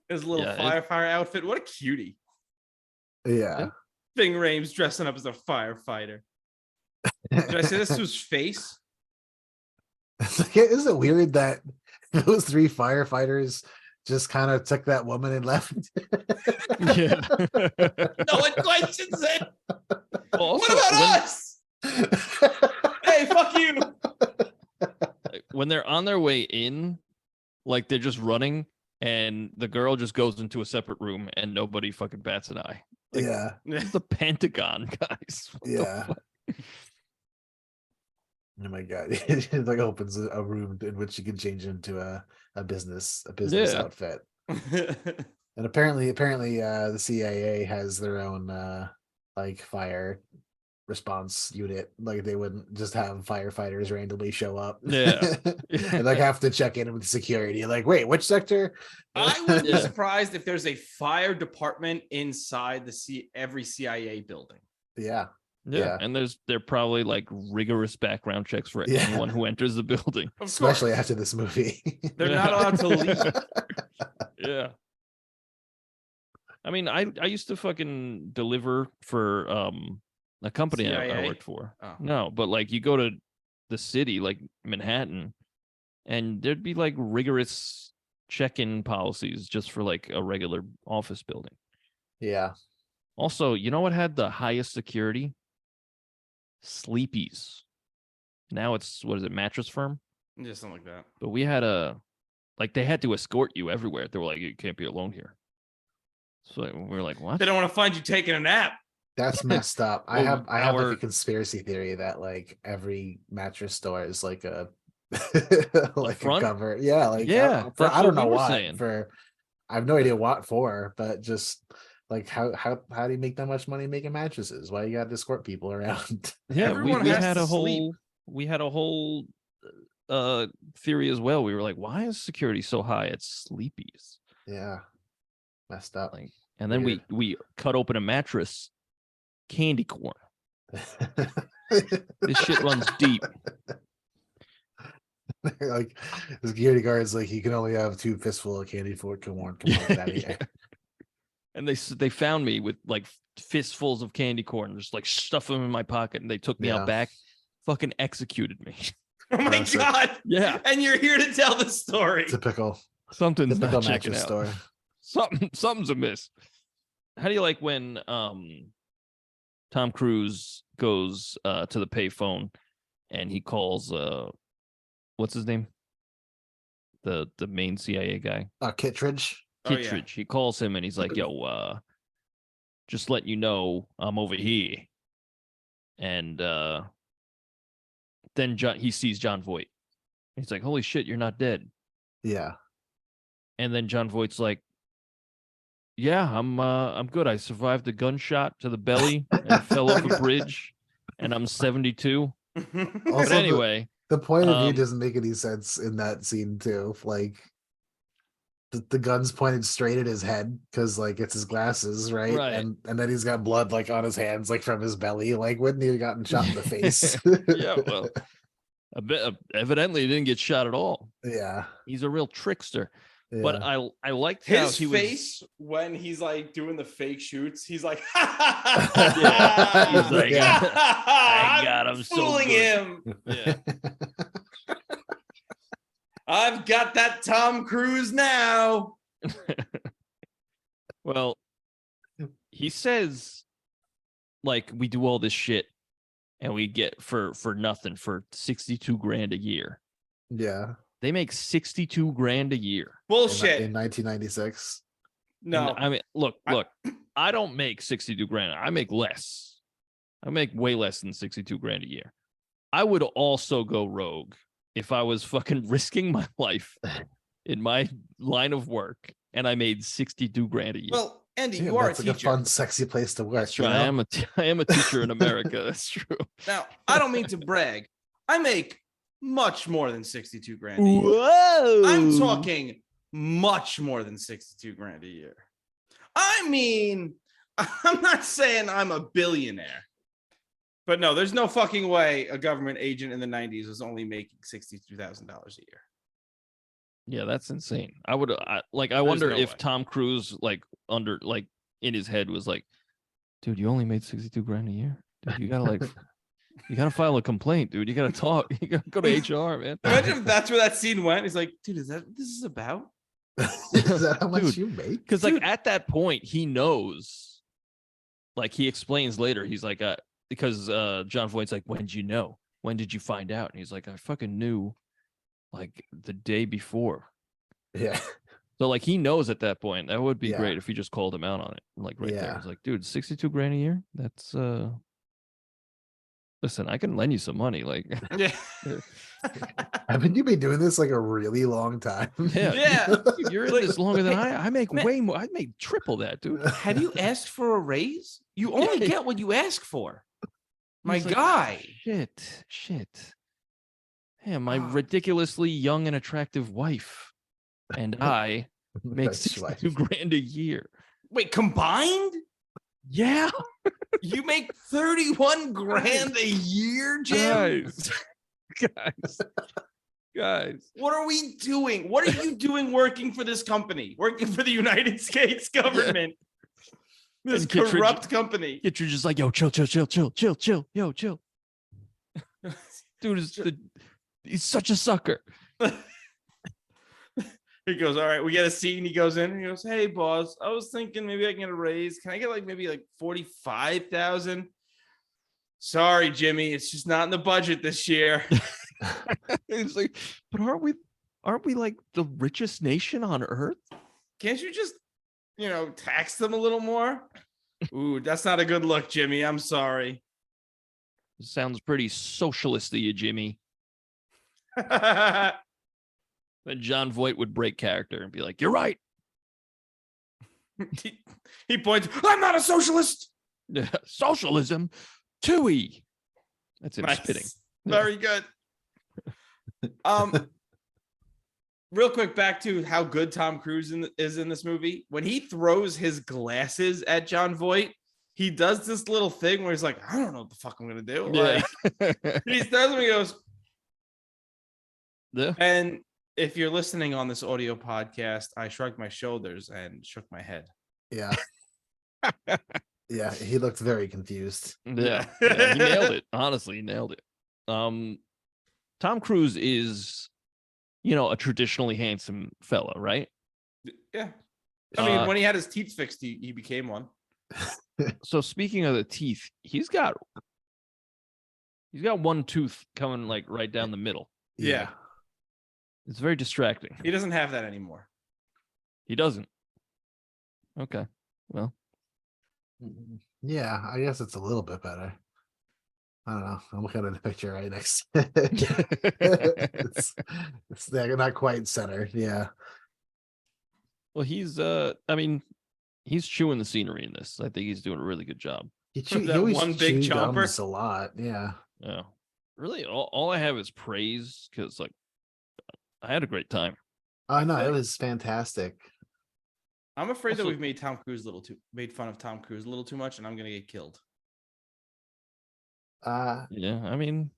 His little firefighter outfit. What a cutie. Yeah. Ving Rhames dressing up as a firefighter. Did I say this to his face? Isn't it weird that those three firefighters just kind of took that woman and left? Yeah. No one questions it. Well, also, What about us? Hey, fuck you. when they're on their way in, like they're just running, and the girl just goes into a separate room, and nobody fucking bats an eye. Like, Yeah. this is the Pentagon, guys. What the Yeah. fuck? Oh my god. It like opens a room in which you can change into a business Yeah. outfit. And apparently the CIA has their own like fire response unit. Like they wouldn't just have firefighters randomly show up. Yeah. And like have to check in with security. Like, wait, which sector? I would be Yeah. surprised if there's a fire department inside every CIA building. Yeah. Yeah, and they're probably like rigorous background checks for Yeah. anyone who enters the building. Of Especially course. after this movie. They're not allowed to leave. Yeah. I mean, I used to fucking deliver for a company I CIA? worked for. Oh. No, but like you go to the city, like Manhattan, and there'd be like rigorous check-in policies just for like a regular office building. Yeah. Also, you know what had the highest security? Sleepy's. Now it's, what is it, Mattress Firm? Yeah, something like that. But we had they had to escort you everywhere. They were like, you can't be alone here. So we were like, what? They don't want to find you taking a nap. That's messed up. I Well, have like our- a conspiracy theory that like every mattress store is like a like a front? cover. Yeah, like Yeah, for, that's I don't what know we were why. saying. For I have no idea what for, but just like how do you make that much money making mattresses? Why you gotta escort people around? Yeah, Everyone we has had to sleep. we had a whole theory as well. We were like, why is security so high at Sleepy's? Yeah. Messed up. Like, and then we cut open a mattress, candy corn. This shit runs deep. Like the security guard's like, you can only have 2 fistful of candy for corn. Come on, get out of here. And they found me with like fistfuls of candy corn, just like stuff them in my pocket, and they took me Yeah. out back, fucking executed me. Oh my Classic. God. Yeah, And you're here to tell the story. Typical something's not checking mattress out. store. Something's amiss. How do you like when Tom Cruise goes to the payphone and he calls what's his name? The main CIA guy. Kittredge. Oh, yeah. Kittredge. He calls him and he's like, yo, just letting you know I'm over here. And then he sees John Voight. He's like, holy shit, you're not dead. Yeah. And then John Voight's like, Yeah, I'm good. I survived a gunshot to the belly and fell off a bridge, and I'm 72. But Also, anyway, the point of view um, doesn't make any sense in that scene too. Like the gun's pointed straight at his head because like it's his glasses, right? Right. And then he's got blood like on his hands, like from his belly. Like wouldn't he have gotten shot in the face? Yeah, well, evidently he didn't get shot at all. yeah. He's a real trickster. Yeah. But I liked how His he was. face when he's like doing the fake shoots, he's like, Yeah, he's like, I got him so fooling good. him. Yeah. I've got that Tom Cruise now. Well, he says, like, we do all this shit and we get for nothing for 62 grand a year. Yeah. They make 62 grand a year. Bullshit. In 1996. No. I mean, look, I don't make 62 grand. I make less. I make way less than 62 grand a year. I would also go rogue if I was fucking risking my life in my line of work and I made 62 grand a year. Well, Andy, Yeah, you are a that's like teacher. a fun, sexy place to work. That's true. you I know? am a teacher in America. That's true. Now, I don't mean to brag. I make much more than 62 grand a year. Whoa! I'm talking much more than 62 grand a year. I mean, I'm not saying I'm a billionaire, but no, there's no fucking way a government agent in the 90s was only making $62,000 a year. Yeah, that's insane. I wonder no if way. Tom Cruise in his head was like, dude, you only made 62 grand a year. Dude, you gotta file a complaint, dude. You gotta talk. You gotta go to HR, man. Imagine if that's where that scene went. He's like, dude, is that what this is about? Is that how much Dude, you make? Because like at that point, he knows. Like he explains later, he's like, because John Voight's like, when did you know? When did you find out? And he's like, I fucking knew, like the day before. Yeah. So like he knows at that point. That would be Yeah. great if he just called him out on it, like right there. Yeah. He's like, dude, 62 grand a year. That's Listen, I can lend you some money. Like, Yeah. Haven't you been doing this like a really long time? yeah, Yeah. dude, you're in this longer than I make way more. I make triple that, dude. Have you asked for a raise? You only Yeah. get what you ask for. My He's like, guy. Shit. Yeah, my Ah. ridiculously young and attractive wife and I make That's right. 62 grand a year. Wait, combined? Yeah, You make 31 grand a year, Jim? guys. What are we doing? What are you doing working for this company? Working for the United States government? This And Kittredge- corrupt company. You're just like, yo, chill, yo, chill. Dude he's such a sucker. He goes, all right, we get a scene. He goes in and he goes, hey, boss, I was thinking maybe I can get a raise. Can I get maybe 45,000? Sorry, Jimmy, it's just not in the budget this year. It's like, but aren't we like the richest nation on earth? Can't you just, tax them a little more? Ooh, that's not a good look, Jimmy. I'm sorry. Sounds pretty socialist to you, Jimmy. Then John Voight would break character and be like, you're right. He points, I'm not a socialist. Socialism, Tui. That's him Nice. spitting. Very good. Real quick, back to how good Tom Cruise is in this movie. When he throws his glasses at John Voight, he does this little thing where he's like, I don't know what the fuck I'm gonna do. Yeah. Like, he throws them, he goes, Yeah. and if you're listening on this audio podcast, I shrugged my shoulders and shook my head. Yeah. Yeah, he looked very confused. Yeah, he nailed it. Honestly, he nailed it. Tom Cruise is, a traditionally handsome fella, right? Yeah. I mean, when he had his teeth fixed, he became one. So speaking of the teeth, he's got one tooth coming like right down the middle. Yeah. It's very distracting. He doesn't have that anymore. He doesn't. Okay. Well, Yeah, I guess it's a little bit better. I don't know. I'm looking at the picture right next. it's not quite center. Yeah. well, he's I mean, he's chewing the scenery in this. I think he's doing a really good job. He That always one big chew chomper. gums a lot. Yeah. Yeah, really, all I have is praise because like I had a great time. Oh no, feel it like- was fantastic. I'm afraid that Also- we've made made fun of Tom Cruise a little too much, and I'm gonna get killed. Yeah, I mean,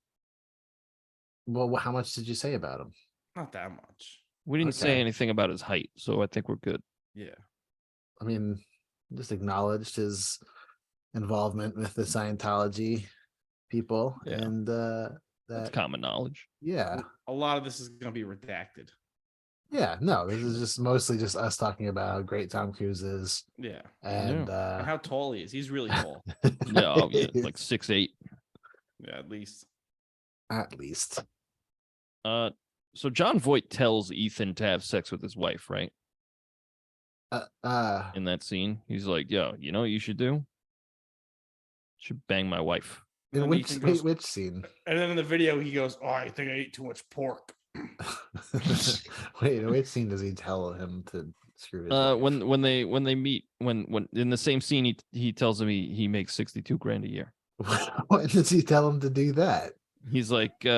Well, how much did you say about him? Not that much. we didn't say Okay. anything about his height, so I think we're good. Yeah. I mean, just acknowledged his involvement with the Scientology people, Yeah. and That's that common knowledge. yeah, A lot of this is gonna be redacted. yeah. No, this is just mostly just us talking about how great Tom Cruise is, Yeah. and And how tall he is. He's really tall. Yeah, oh, yeah, like 6'8". Yeah, at least. at least. So John Voight tells Ethan to have sex with his wife, right? In that scene, he's like, "Yo, you know what you should do? Should bang my wife." In And which Ethan goes- which scene? And then in the video, he goes, "Oh, I think I ate too much pork." Wait, in which scene does he tell him to screw his wife? When they meet, when in the same scene, he tells him he makes 62 grand a year. Why does he tell him to do that? He's like, you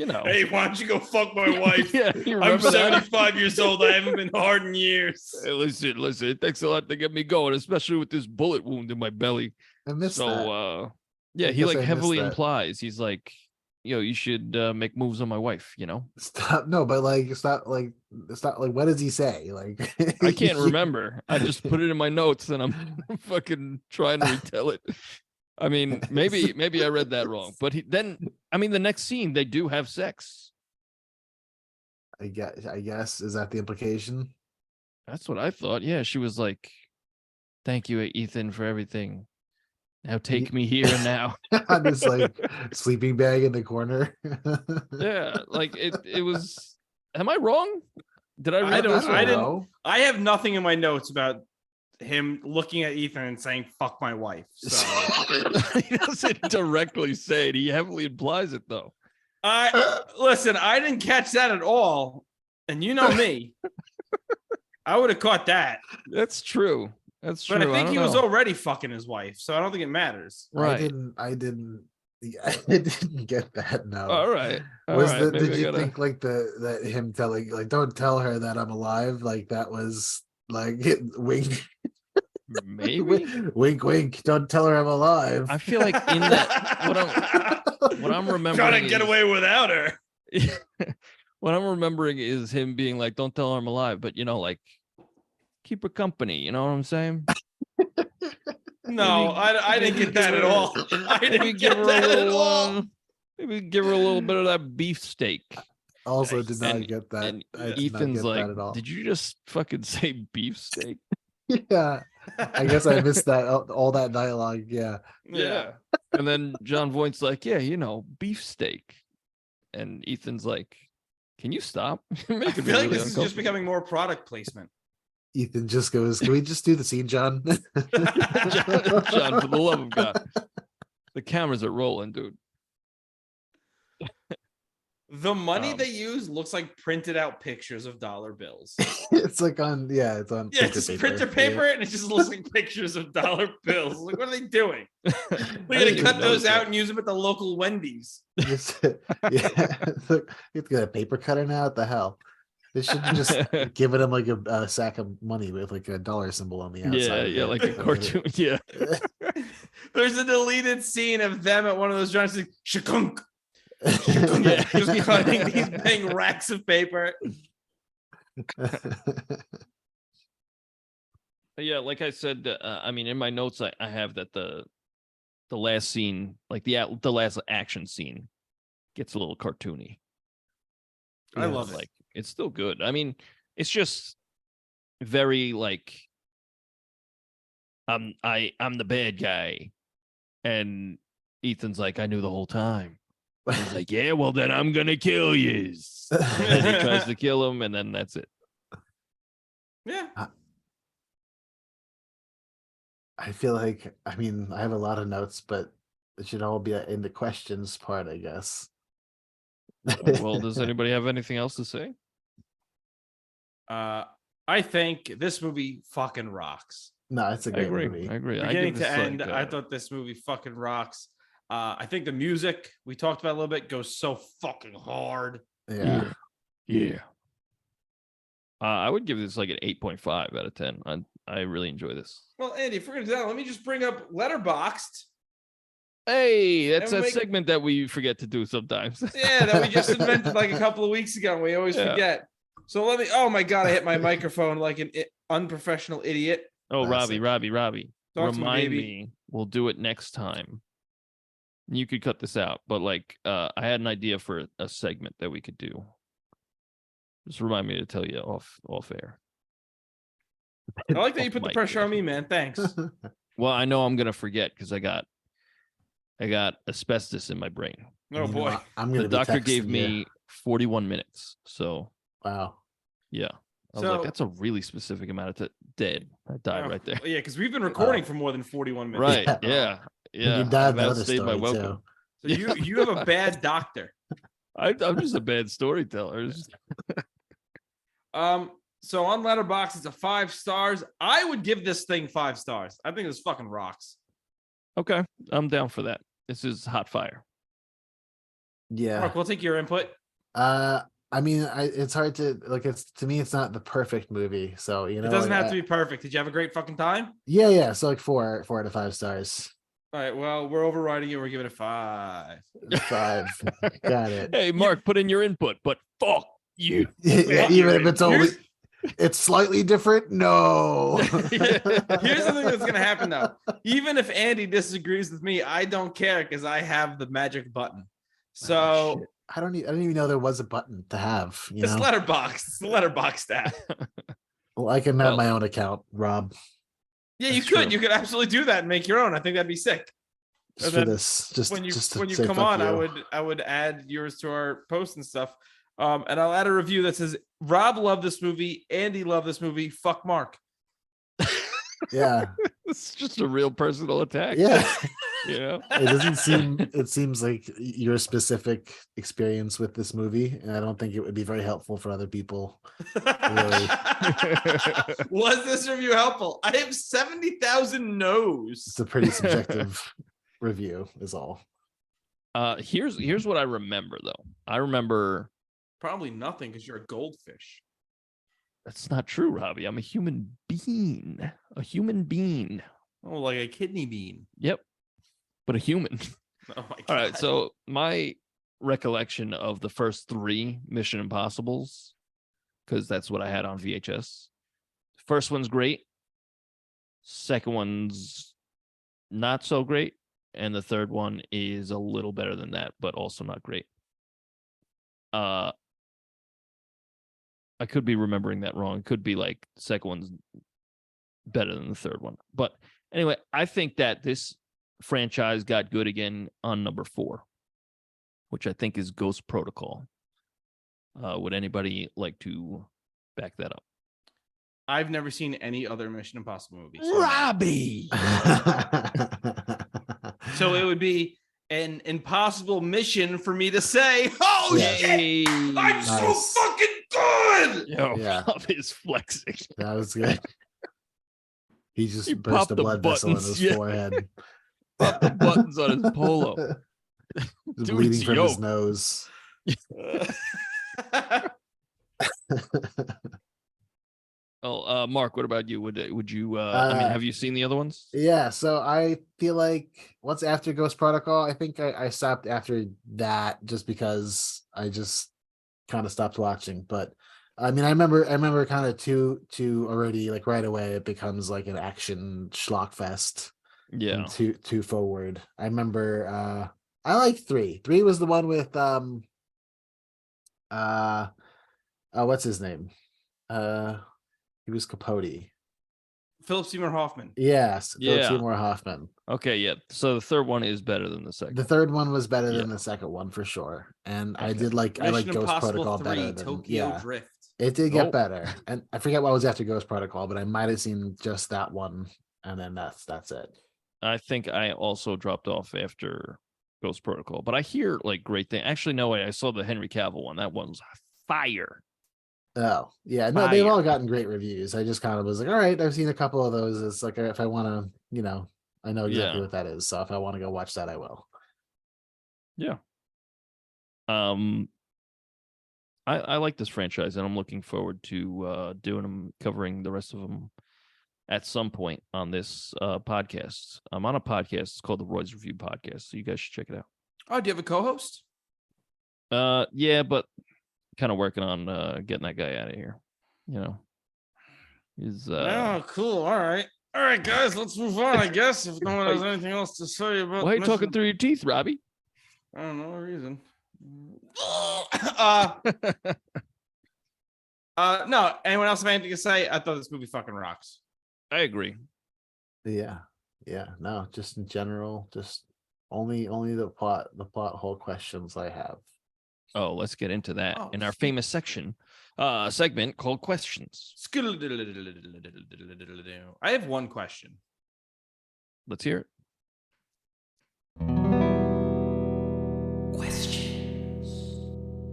know, Hey, why don't you go fuck my wife? yeah, you I'm remember that? 75 years old. I haven't been hard in years. Hey, listen, it takes a lot to get me going, especially with this bullet wound in my belly. I missed So, that. yeah, I he guess like I missed heavily that. implies he's like, yo, you should make moves on my wife. You know, Stop. No, but like it's not like what does he say? Like I can't remember. I just put it in my notes and I'm fucking trying to retell it. I mean, maybe I read that wrong, but then I mean, the next scene they do have sex. I guess is that the implication? That's what I thought. Yeah, she was like, "Thank you, Ethan, for everything. Now take me here and now." On this like sleeping bag in the corner. Yeah, like it was. Am I wrong? Did I I read don't- this I wrong? didn't- know. I have nothing in my notes about him looking at Ethan and saying, "Fuck my wife." So He doesn't directly say it. He heavily implies it, though. listen, I didn't catch that at all. And you know me. I would have caught that. That's true. That's true. But I think don't he was know. already fucking his wife, so I don't think it matters. Right. I didn't get that. No. All right. All Was right. Maybe did I you gotta- think like that him telling like don't tell her that I'm alive, like that was like wink maybe? wink wink, don't tell her I'm alive. I feel like in that what I'm remembering Trying to get is- away without her. what I'm remembering is him being like, "Don't tell her I'm alive," but you know, like keep her company. You know what I'm saying? No, I didn't get that at all. I Maybe didn't give get her a that at little. all. Maybe give her a little bit of that beefsteak. Also did not And- get that. And I did not Ethan's get like, that at all. "Did you just fucking say beefsteak?" Yeah, I guess I missed that all that dialogue. Yeah, Yeah. And then John Voight's like, "Yeah, you know, beefsteak," and Ethan's like, "Can you stop? You're I making feel me like really this is just becoming more product placement. Ethan just goes, "Can we just do the scene, John?" John, for the love of God, the cameras are rolling, dude." The money Um, they use looks like printed out pictures of dollar bills. It's like on it's on Yeah, it's just printer paper, and it just looks like pictures of dollar bills. Like, what are they doing? We're didn't gonna even cut those notice out that. and use them at the local Wendy's. Yeah, look, you have to get a paper cutter now. What the hell? They should have just given him like a sack of money with like a dollar symbol on the outside. Yeah, of yeah, it. like a cartoon. Yeah, There's a deleted scene of them at one of those joints, like, shakunk, Yeah. just cutting these big racks of paper. yeah. Like I said, I mean, in my notes, I have that the last scene, like the last action scene, gets a little cartoony. I love it. Like it's still good. I mean, it's just very like I'm the bad guy, and Ethan's like, "I knew the whole time." He's like, "Yeah, well then I'm gonna kill you." And he tries to kill him, and then that's it. Yeah. I feel like I have a lot of notes, but it should all be in the questions part, I guess. Well, does anybody have anything else to say? I think this movie fucking rocks. No, it's a I great agree. movie. I agree. I Beginning give to this end, like, I thought this movie fucking rocks. I think the music we talked about a little bit goes so fucking hard. Yeah. Yeah. I would give this like an 8.5 out of 10. I really enjoy this. Well, Andy, if we're gonna do that, let me just bring up Letterboxd. Hey, that's And a make- segment that we forget to do sometimes. Yeah, that we just invented like a couple of weeks ago. And we always Yeah. forget. So let me. Oh my god, I hit my microphone like an unprofessional idiot. Oh, Classic. Robbie. Talk to me, Remind baby. me. We'll do it next time. You could cut this out, but like I had an idea for a segment that we could do. Just remind me to tell you off air. I like that you Off put the mic, pressure on me, actually. man. Thanks. Well, I know I'm gonna forget because I got asbestos in my brain. Oh boy. I'm The gonna be doctor gave texting me you. 41 minutes. So Wow. yeah. I was So- like, that's a really specific amount of dead. I died Oh, right there. Yeah, because we've been recording for more than 41 minutes. Right. Yeah. Yeah. And Yeah. you died I've the other outstayed my story welcome. too. So you have a bad doctor. I'm just a bad storyteller. So on Letterboxd, it's a 5 stars. I would give this thing 5 stars. I think this fucking rocks. Okay. I'm down for that. This is hot fire. Yeah. Mark, we'll take your input. I mean, it's hard to like. It's to me, it's not the perfect movie. So you know, It doesn't like, have to be perfect. Did you have a great fucking time? Yeah. So like 4 out of 5 stars. All right. Well, we're overriding it. We're giving it 5. 5. Got it. Hey, Mark, put in your input, but fuck you. Yeah, even if it's only Here's- it's slightly different. No. Here's the thing that's gonna happen though. Even if Andy disagrees with me, I don't care because I have the magic button. So Shit. I don't even know there was a button to have. You it's know, Letterboxd. It's the Letterboxd app. well, I can have Well- my own account, Rob, Yeah, you That's could. true. You could absolutely do that and make your own. I think that'd be sick. just And for then this. Just when you just to when you say come fuck on, you. I would add yours to our post and stuff. And I'll add a review that says Rob loved this movie, Andy loved this movie. Fuck Mark. Yeah, It's just a real personal attack. yeah. You know? It doesn't seem. It seems like your specific experience with this movie, and I don't think it would be very helpful for other people. Really. Was this review helpful? I have 70,000 no's. It's a pretty subjective review, is all. Here's what I remember though. I remember Probably nothing because you're a goldfish. that's not true, Robbie. I'm a human being. A human being. Oh, like a kidney bean. Yep. But a human. Oh my god. All right. So my recollection of the first 3 Mission Impossibles, because that's what I had on VHS. First one's great. Second one's not so great. And the third one is a little better than that, but also not great. I could be remembering that wrong. It could be like the second one's better than the third one. But anyway, I think that this franchise got good again on number 4, which I think is Ghost Protocol. Would anybody like to back that up? I've never seen any other Mission Impossible movie. Robbie! So it would be an impossible mission for me to say, "Oh Yes. shit, I'm Nice. so fucking good." Yo, Yeah. Rob is flexing. That was good. He just He burst popped a the blood vessel in buttons, his yeah. forehead. Pop the buttons on his polo. Just Dude's bleeding from his yoked. nose. Oh, Mark, what about you? Would you? I mean, have you seen the other ones? Yeah, so I feel like once after Ghost Protocol, I think I stopped after that just because I just kind of stopped watching. But I mean, I remember kind of two already, like right away it becomes like an action schlock fest. Yeah. And two forward. I remember I like 3. 3 was the one with what's his name? He was Capote. Philip Seymour Hoffman. Yes, Philip Yeah. Seymour Hoffman. Okay. Yeah. So the third one is better than the second. The third one was better Yeah. than the second one for sure. And I Okay. did like I like Mission Ghost Impossible Protocol 3, better than Tokyo Drift. it did get Oh. better. And I forget what was after Ghost Protocol, but I might have seen just that one, and then that's it. I think I also dropped off after Ghost Protocol, but I hear like great thing. Actually, no way. I saw the Henry Cavill one. That one was fire. Oh, yeah. No, they've Fire. all gotten great reviews. I just kind of was like, all right, I've seen a couple of those. It's like if I want to, I know exactly Yeah. what that is. So if I want to go watch that, I will. Yeah. I like this franchise, and I'm looking forward to doing them, covering the rest of them at some point on this podcast. I'm on a podcast. It's called the Royds Review Podcast, so you guys should check it out. Oh, do you have a co-host? Yeah, but kind of working on getting that guy out of here. He's Oh, cool. All right, guys, let's move on. I guess if no one has anything else to say about. why are you talking through your teeth, Robbie? I don't know a reason. No. Anyone else have anything to say? I thought this movie fucking rocks. I agree. Yeah. No, just in general, just only the plot hole questions I have. Oh, let's get into that Oh, in our famous segment called Questions. I have one question. Let's hear it.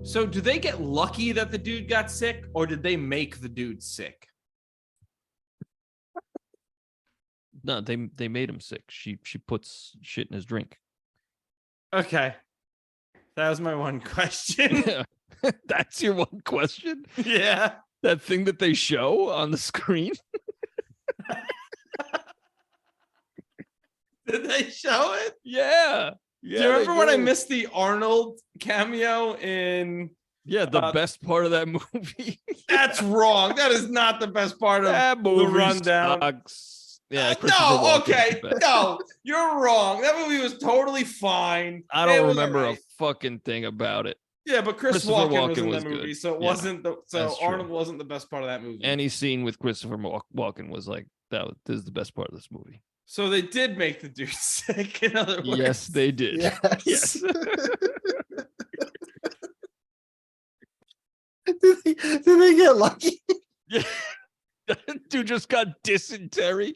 So, do they get lucky that the dude got sick, or did they make the dude sick? No, they made him sick. She puts shit in his drink. Okay, that was my one question. That's your one question? Yeah. That thing that they show on the screen? Did they show it? Yeah. Do you remember when I missed the Arnold cameo in? Yeah, the best part of that movie. That's wrong. That is not the best part of That movie the rundown. sucks. Yeah. No, okay. No, you're wrong. That movie was totally fine. I It don't was remember alright. a fucking thing about it. Yeah, but Christopher Walken was in Walken that was movie, good. so it Yeah, wasn't the that's true. Arnold wasn't the best part of that movie. Any scene with Christopher Walken was like, this is the best part of this movie. So they did make the dude sick. In other words, Yes, they did. Yes. Yes. Did they get lucky? Yeah. Dude just got dysentery.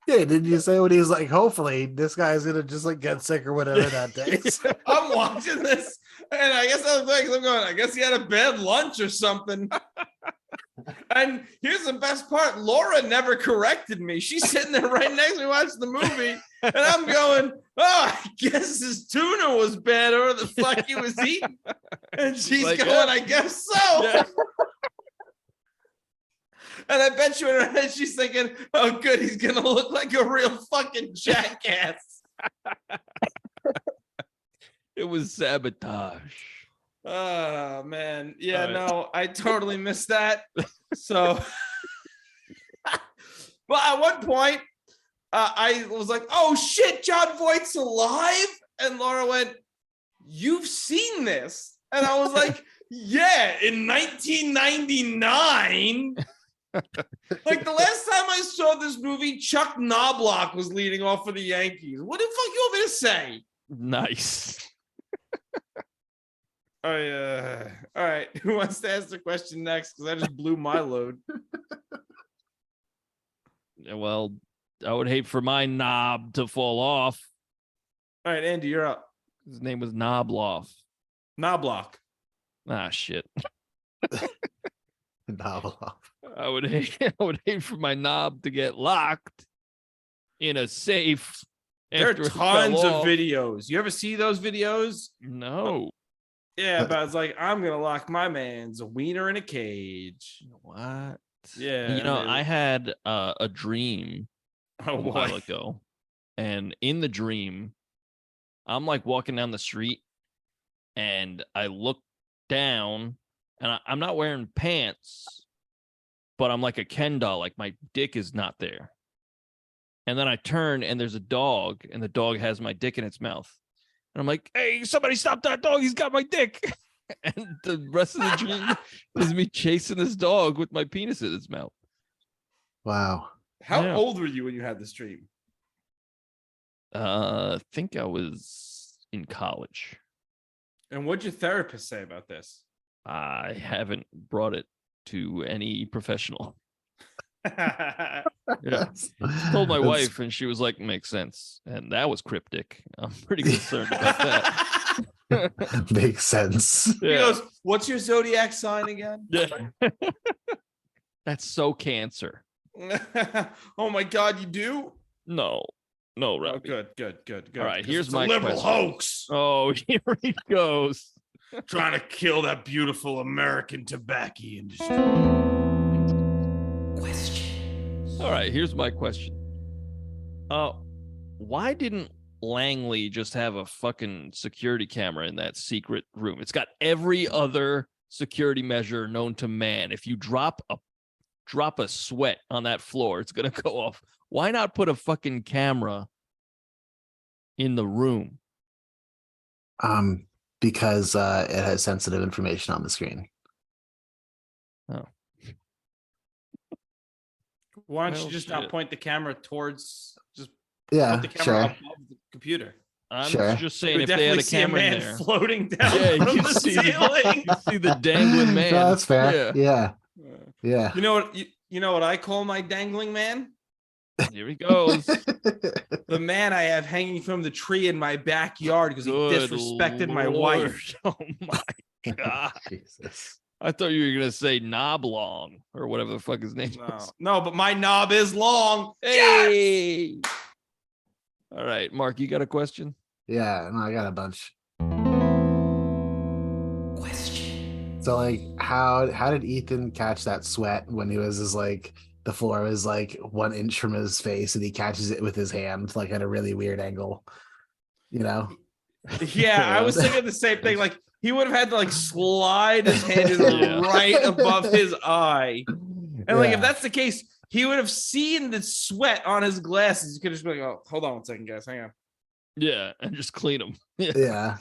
Yeah, did you say when he was like, hopefully this guy's gonna just like get sick or whatever that day? I'm watching this, and I guess I was like, I'm going. I guess he had a bad lunch or something. And here's the best part: Laura never corrected me. She's sitting there right next to me watching the movie, and I'm going, "Oh, I guess his tuna was bad, or the fuck he was eating." And she's like, going, yeah. "I guess so." Yeah. And I bet you in her head she's thinking, "Oh, good, he's gonna look like a real fucking jackass." It was sabotage. Oh man, yeah, All right. no, I totally missed that. So, well, at one point, I was like, "Oh shit, John Voight's alive," and Laura went, "You've seen this?" And I was like, "Yeah, in 1999." Like the last time I saw this movie, Chuck Knobloch was leading off for the Yankees. What the fuck you want me to say? Nice. All right. Who wants to ask the question next? Because I just blew my load. Well, I would hate for my knob to fall off. All right, Andy, you're up. His name was Knobloch. Knobloch. Ah, shit. Novel. I would hate for my knob to get locked in a safe. There are after it tons fell of off. videos. You ever see those videos? No. Yeah, but it's like, I'm gonna lock my man's wiener in a cage. What? Yeah. I had a dream Oh a while boy. ago, and in the dream, I'm like walking down the street, and I look down, and I'm not wearing pants, but I'm like a Ken doll, like my dick is not there. And then I turn, and there's a dog, and the dog has my dick in its mouth. And I'm like, "Hey, somebody stop that dog. He's got my dick." And the rest of the dream is me chasing this dog with my penis in its mouth. Wow. How Yeah. old were you when you had this dream? I think I was in college. And what'd your therapist say about this? I haven't brought it to any professional. Yeah. Told my That's- wife, and she was like, "Makes sense." And that was cryptic. I'm pretty concerned about that. Makes sense. He goes, "What's your zodiac sign again?" Yeah. That's so Cancer. Oh my God, you do? No, Oh, Robbie. good. All right, 'Cause here's it's my a liberal question. hoax Oh, here he goes. trying to kill that beautiful American tobacco industry. All right, here's my question. Why didn't Langley just have a fucking security camera in that secret room? It's got every other security measure known to man. If you drop a sweat on that floor, it's gonna go off. Why not put a fucking camera in the room? Because it has sensitive information on the screen. Why don't Well, you just shit. not point the camera towards? Just Yeah, put the camera sure. above the computer. I'm Sure. just You saying, would if they had definitely a see a camera in man there, floating down yeah, from you the see ceiling. you see the dangling man. No, that's fair. Yeah. You know what? You know what I call my dangling man? Here he goes. The man I have hanging from the tree in my backyard because he Good disrespected my Lord. wife. Oh my God. Jesus. I thought you were gonna say Knoblong or whatever the fuck his name No, is. no, but my knob is long. Hey. All right, Mark, you got a question? Yeah, no, I got a bunch. So like how did Ethan catch that sweat when he was just like the floor was like 1 inch from his face and he catches it with his hand like at a really weird angle, you know? Yeah, I was thinking the same thing. Like he would have had to like slide his hand in Yeah. right above his eye. And like if Yeah. that's the case, he would have seen the sweat on his glasses. You could just be like, "Oh, hold on 1 second, guys. Hang on." Yeah, and just clean them. Yeah.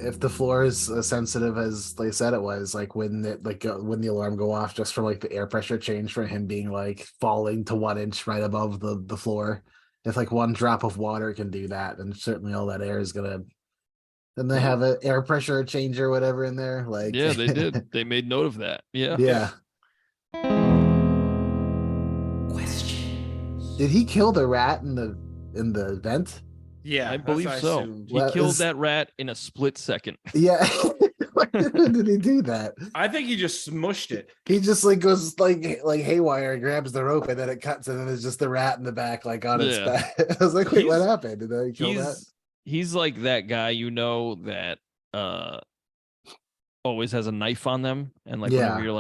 If the floor is as sensitive as they said it was, like when when the alarm go off just from like the air pressure change for him being like falling to 1 inch right above the floor, if like one drop of water can do that, then certainly all that air is gonna. Then they have an air pressure change or whatever in there, like Yeah, they did. They made note of that. Yeah. yeah. Did he kill the rat in the vent? Yeah, I that's believe what I so. assumed. He Well, killed is- that rat in a split second. Yeah. Why did he do that? I think he just smushed it. He just like goes like haywire and grabs the rope and then it cuts and then there's just the rat in the back like on its Yeah. back. I was like, wait, what He's- happened? Did they kill that? He's like that guy, that always has a knife on them, and like whenever you're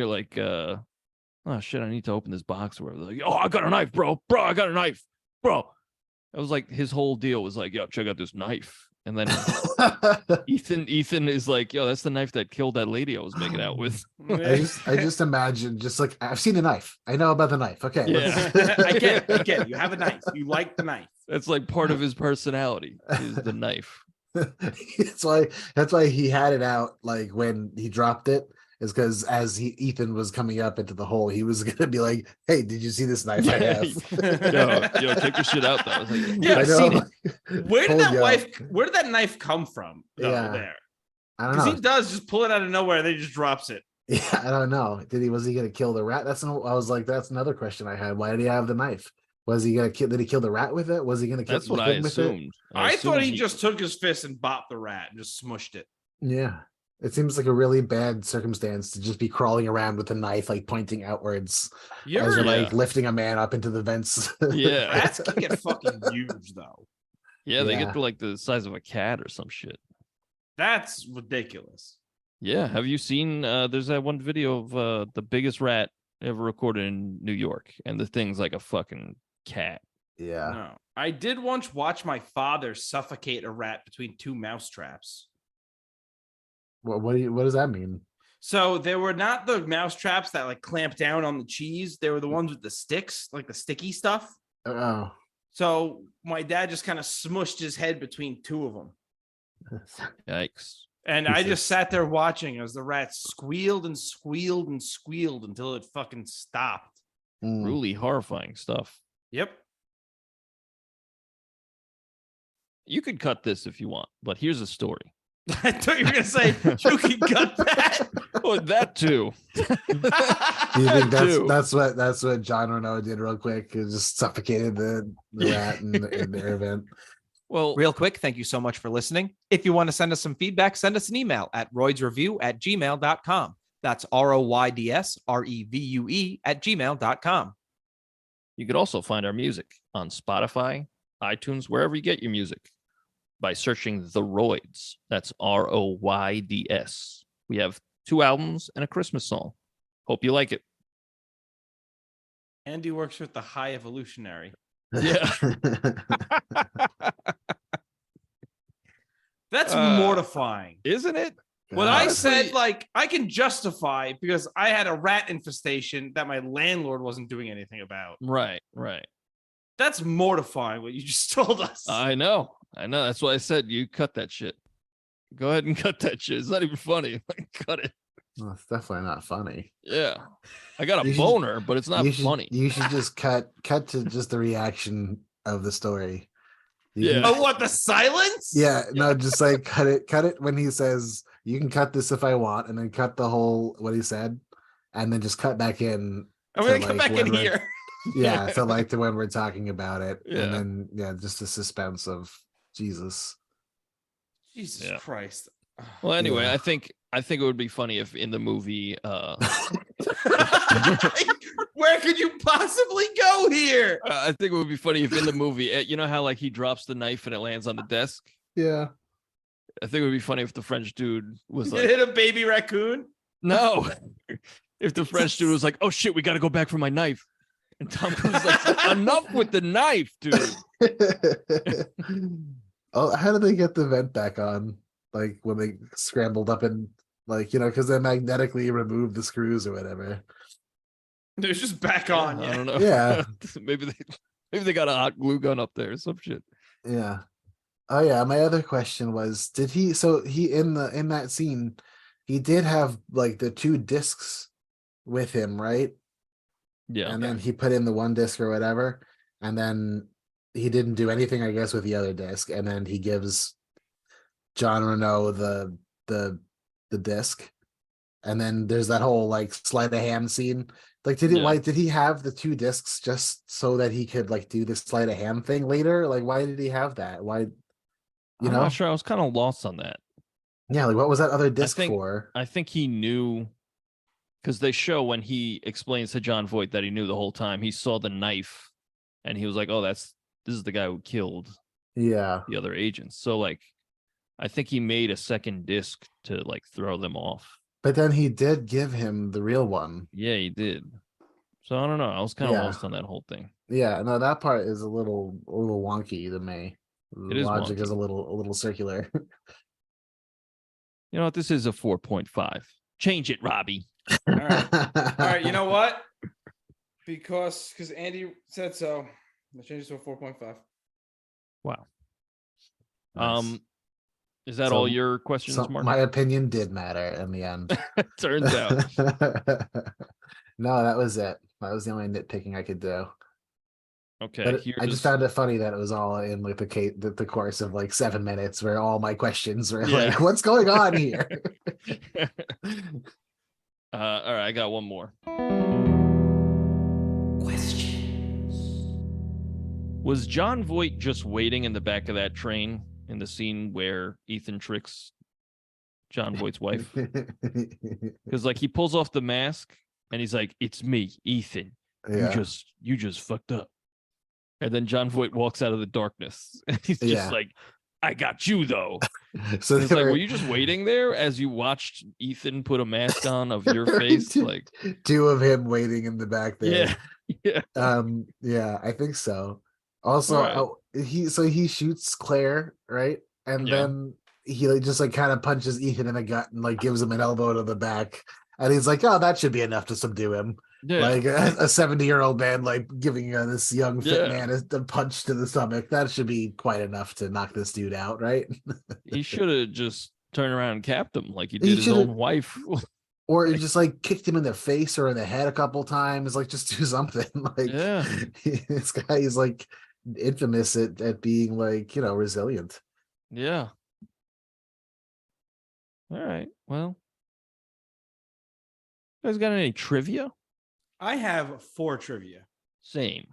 like oh shit, I need to open this box or whatever. Like, oh, I got a knife, bro, I got a knife, bro. It was like his whole deal was like, yo, check out this knife. And then Ethan is like, yo, that's the knife that killed that lady I was making out with. I just imagine just like I've seen a knife. I know about the knife. Okay. Yeah. I get it. You have a knife. You like the knife. That's like part of his personality is the knife. that's why he had it out like when he dropped it, is because as Ethan was coming up into the hole, he was gonna be like, hey, did you see this knife I have? yo, take your shit out though. I was like, Yeah, I I've know. seen it. Where did that knife come from? Though, Yeah. there. I don't Because know. he does just pull it out of nowhere, then he just drops it. Yeah, I don't know. Was he gonna kill the rat? I was like, that's another question I had. Why did he have the knife? Was he gonna kill? Did he kill the rat with it? Was he gonna kill? that's what I him with it? assumed. I thought assumed he just took his fist and bopped the rat and just smushed it. Yeah, it seems like a really bad circumstance to just be crawling around with a knife, like pointing outwards as you're like lifting a man up into the vents. Yeah. Rats can get fucking huge, though. Yeah, they Yeah. get to like the size of a cat or some shit. That's ridiculous. Yeah. Have you seen there's that one video of the biggest rat ever recorded in New York, and the thing's like a fucking cat. Yeah. No. I did once watch my father suffocate a rat between two mouse traps. What does that mean? So they were not the mouse traps that like clamp down on the cheese. They were the ones with the sticks, like the sticky stuff. Oh. So my dad just kind of smushed his head between two of them. Yikes. And I Jesus. just sat there watching as the rat squealed and squealed and squealed until it fucking stopped. Mm. Really horrifying stuff. Yep. You could cut this if you want, but here's a story. I thought you were gonna say you can cut that. Oh, that too. Do you think Too. that's what John Renault did real quick? It just suffocated the rat in the air vent. Well, Real quick, thank you so much for listening. If you want to send us some feedback, send us an email at roydsreview@gmail.com. That's ROYDSREVUE@gmail.com. you could also find our music on Spotify, iTunes, wherever you get your music by searching The Royds. That's ROYDS. We have 2 albums and a Christmas song. Hope you like it. Andy works with the High Evolutionary. Yeah. That's mortifying. Isn't it? When I Honestly- said, like, I can justify because I had a rat infestation that my landlord wasn't doing anything about. Right. That's mortifying what you just told us. I know. That's why I said you cut that shit. Go ahead and cut that shit. It's not even funny. Like, cut it. Well, it's definitely not funny. Yeah. I got a You should- boner, but it's not funny. You should just cut to just the reaction of the story. Yeah. Oh, what, the silence? Yeah, no, just like cut it when he says you can cut this if I want, and then cut the whole what he said, and then just cut back in. I'm to, gonna come like, back in when we're- here. Yeah, to like to when we're talking about it, Yeah. and then just the suspense of Jesus. Jesus Yeah. Christ. Well, anyway, Yeah. I think it would be funny if in the movie Where could you possibly go here? I think it would be funny if in the movie, you know how like he drops the knife and it lands on the desk? Yeah, I think it would be funny if the French dude was You like, hit a baby raccoon? no. If the French dude was like, oh shit, we got to go back for my knife. And Tom Cruise is like, enough with the knife, dude. Oh, how did they get the vent back on? Like when they scrambled up and like because they magnetically removed the screws or whatever. It was just back on. I Yeah. don't know. Yeah. maybe they got a hot glue gun up there or some shit. Yeah. Oh yeah. My other question was, did he? So he in that scene, he did have like the 2 discs with him, right? Yeah. And then he put in the 1 disc or whatever, and then he didn't do anything, I guess, with the other disc, and then he gives John Renault the disc, and then there's that whole like sleight of hand scene. Like, did he have the 2 discs just so that he could like do the sleight of hand thing later? Like, why did he have that? Why, I'm not sure. I was kind of lost on that. Yeah, like what was that other disc think- for? I think he knew because they show when he explains to John Voight that he knew the whole time. He saw the knife and he was like, oh, this is the guy who killed Yeah. the other agents. So like, I think he made a second disc to like throw them off. But then he did give him the real one. Yeah, he did. So I don't know. I was kind of Yeah. lost on that whole thing. Yeah, no, that part is a little wonky to me. The It is logic is wonky. a little circular. You know what? This is a 4.5. Change it, Robbie. All right. All right. You know what? Because Andy said so. I changed it to a 4.5. Wow. Nice. Is that So- all your questions, So Mark? my opinion did matter in the end. Turns out. No, that was it. That was the only nitpicking I could do. Okay. But I here's- just found it funny that it was all in like the course of like 7 minutes, where all my questions were Yeah. like, "What's going on here?" All right, I got one more. Was John Voight just waiting in the back of that train in the scene where Ethan tricks John Voight's wife? Because like he pulls off the mask and he's like, "It's me, Ethan. Yeah. You just fucked up." And then John Voight walks out of the darkness and he's just Yeah. like, "I got you though." So It's they like, were were you just waiting there as you watched Ethan put a mask on of your face? Like, 2 of him waiting in the back there. yeah, yeah. Yeah, I think so. Also, Right. he shoots Claire, right? And Yeah. then he like just like kind of punches Ethan in the gut and like gives him an elbow to the back. And he's like, "Oh, that should be enough to subdue him." Yeah. Like a 70-year-old man, like giving this young fit Yeah. man a punch to the stomach. That should be quite enough to knock this dude out, right? He should have just turned around and capped him like he He did his should've- own wife. Or he just like kicked him in the face or in the head a couple times. Like just do something. Like Yeah. this guy is like infamous at being like resilient. Yeah. All right. Well, you guys got any trivia? I have 4 trivia. Same.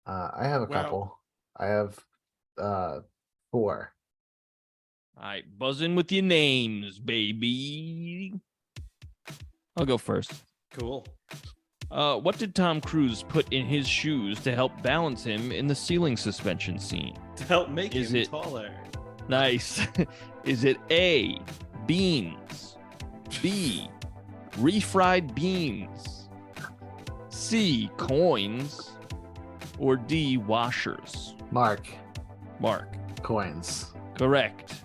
I have a Well- couple. I have 4. All right, buzz in with your names, baby. I'll go first. Cool. What did Tom Cruise put in his shoes to help balance him in the ceiling suspension scene? To help make Is him it- taller. Nice. Is it A, beans, B, refried beans, C, coins, or D, washers? Mark, Mark, coins. correct.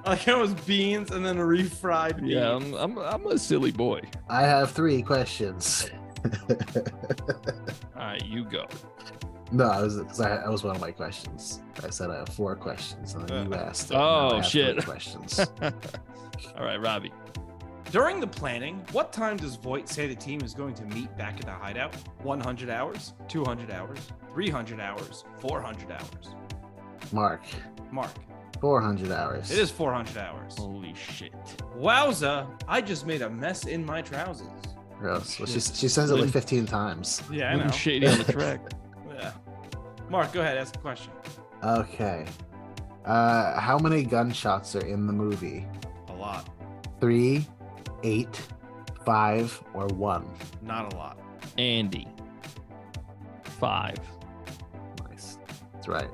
I like how it was beans and then refried beans. Yeah, I'm a silly boy. I have 3 questions. All right, you go. No, that was one of my questions. I said I have 4 questions, and then you asked. It. Oh, Now I have 3 shit. questions. All right, Robbie. During the planning, what time does Voight say the team is going to meet back at the hideout? 100 hours, 200 hours, 300 hours, 400 hours. Mark, Mark, 400 hours. it is 400 hours. Holy shit. Wowza, I just made a mess in my trousers. Gross. Well, she Shit. says it like Slim. 15 times. Yeah, I Looking know. shady on the track. Yeah. Mark, go ahead, ask a question. Okay. How many gunshots are in the movie? A lot. 3, 8, 5, or 1? Not a lot. Andy. 5. Nice. That's right.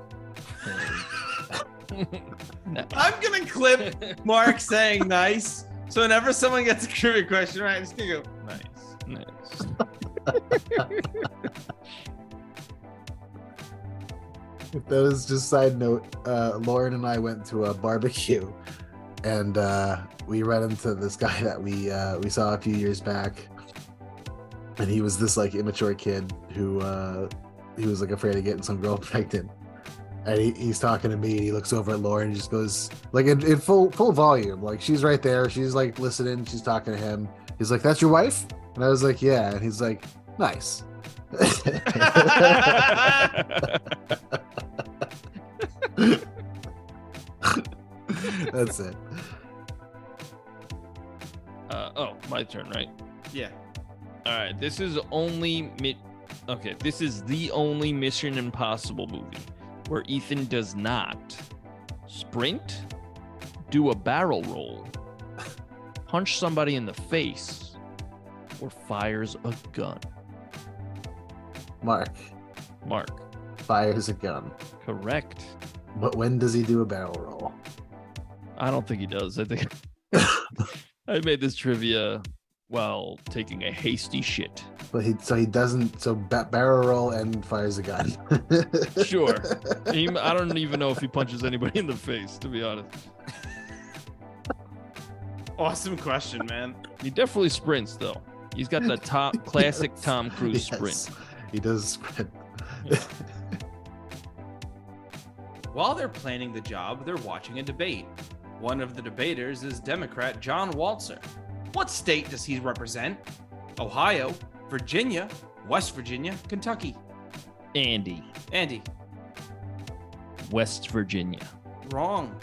I'm gonna clip Mark saying nice. So whenever someone gets a trivia question, right, I'm just gonna go nice. Nice. That was just side note. Lauren and I went to a barbecue, and we ran into this guy that we saw a few years back, and he was this like immature kid who he was like afraid of getting some girl pregnant. And he's talking to me, and he looks over at Lauren and just goes like in full volume, like she's right there, she's like listening, she's talking to him. He's like, "That's your wife?" And I was like, "Yeah." And he's like, "Nice." That's it. My turn, right? Yeah. All right. This is this is the only Mission Impossible movie where Ethan does not sprint, do a barrel roll, punch somebody in the face, or fires a gun. Mark Mark, fires a gun. correct. But when does he do a barrel roll? I don't think he does. I think I made this trivia while taking a hasty shit. But he doesn't. So barrel roll and fires a gun. Sure. I don't even know if he punches anybody in the face, to be honest. Awesome question, man. He definitely sprints, though. He's got the top classic Tom Cruise sprint. He does sprint. While they're planning the job, they're watching a debate. One of the debaters is Democrat John Walzer. What state does he represent? Ohio, Virginia, West Virginia, Kentucky. Andy, Andy, West Virginia. wrong.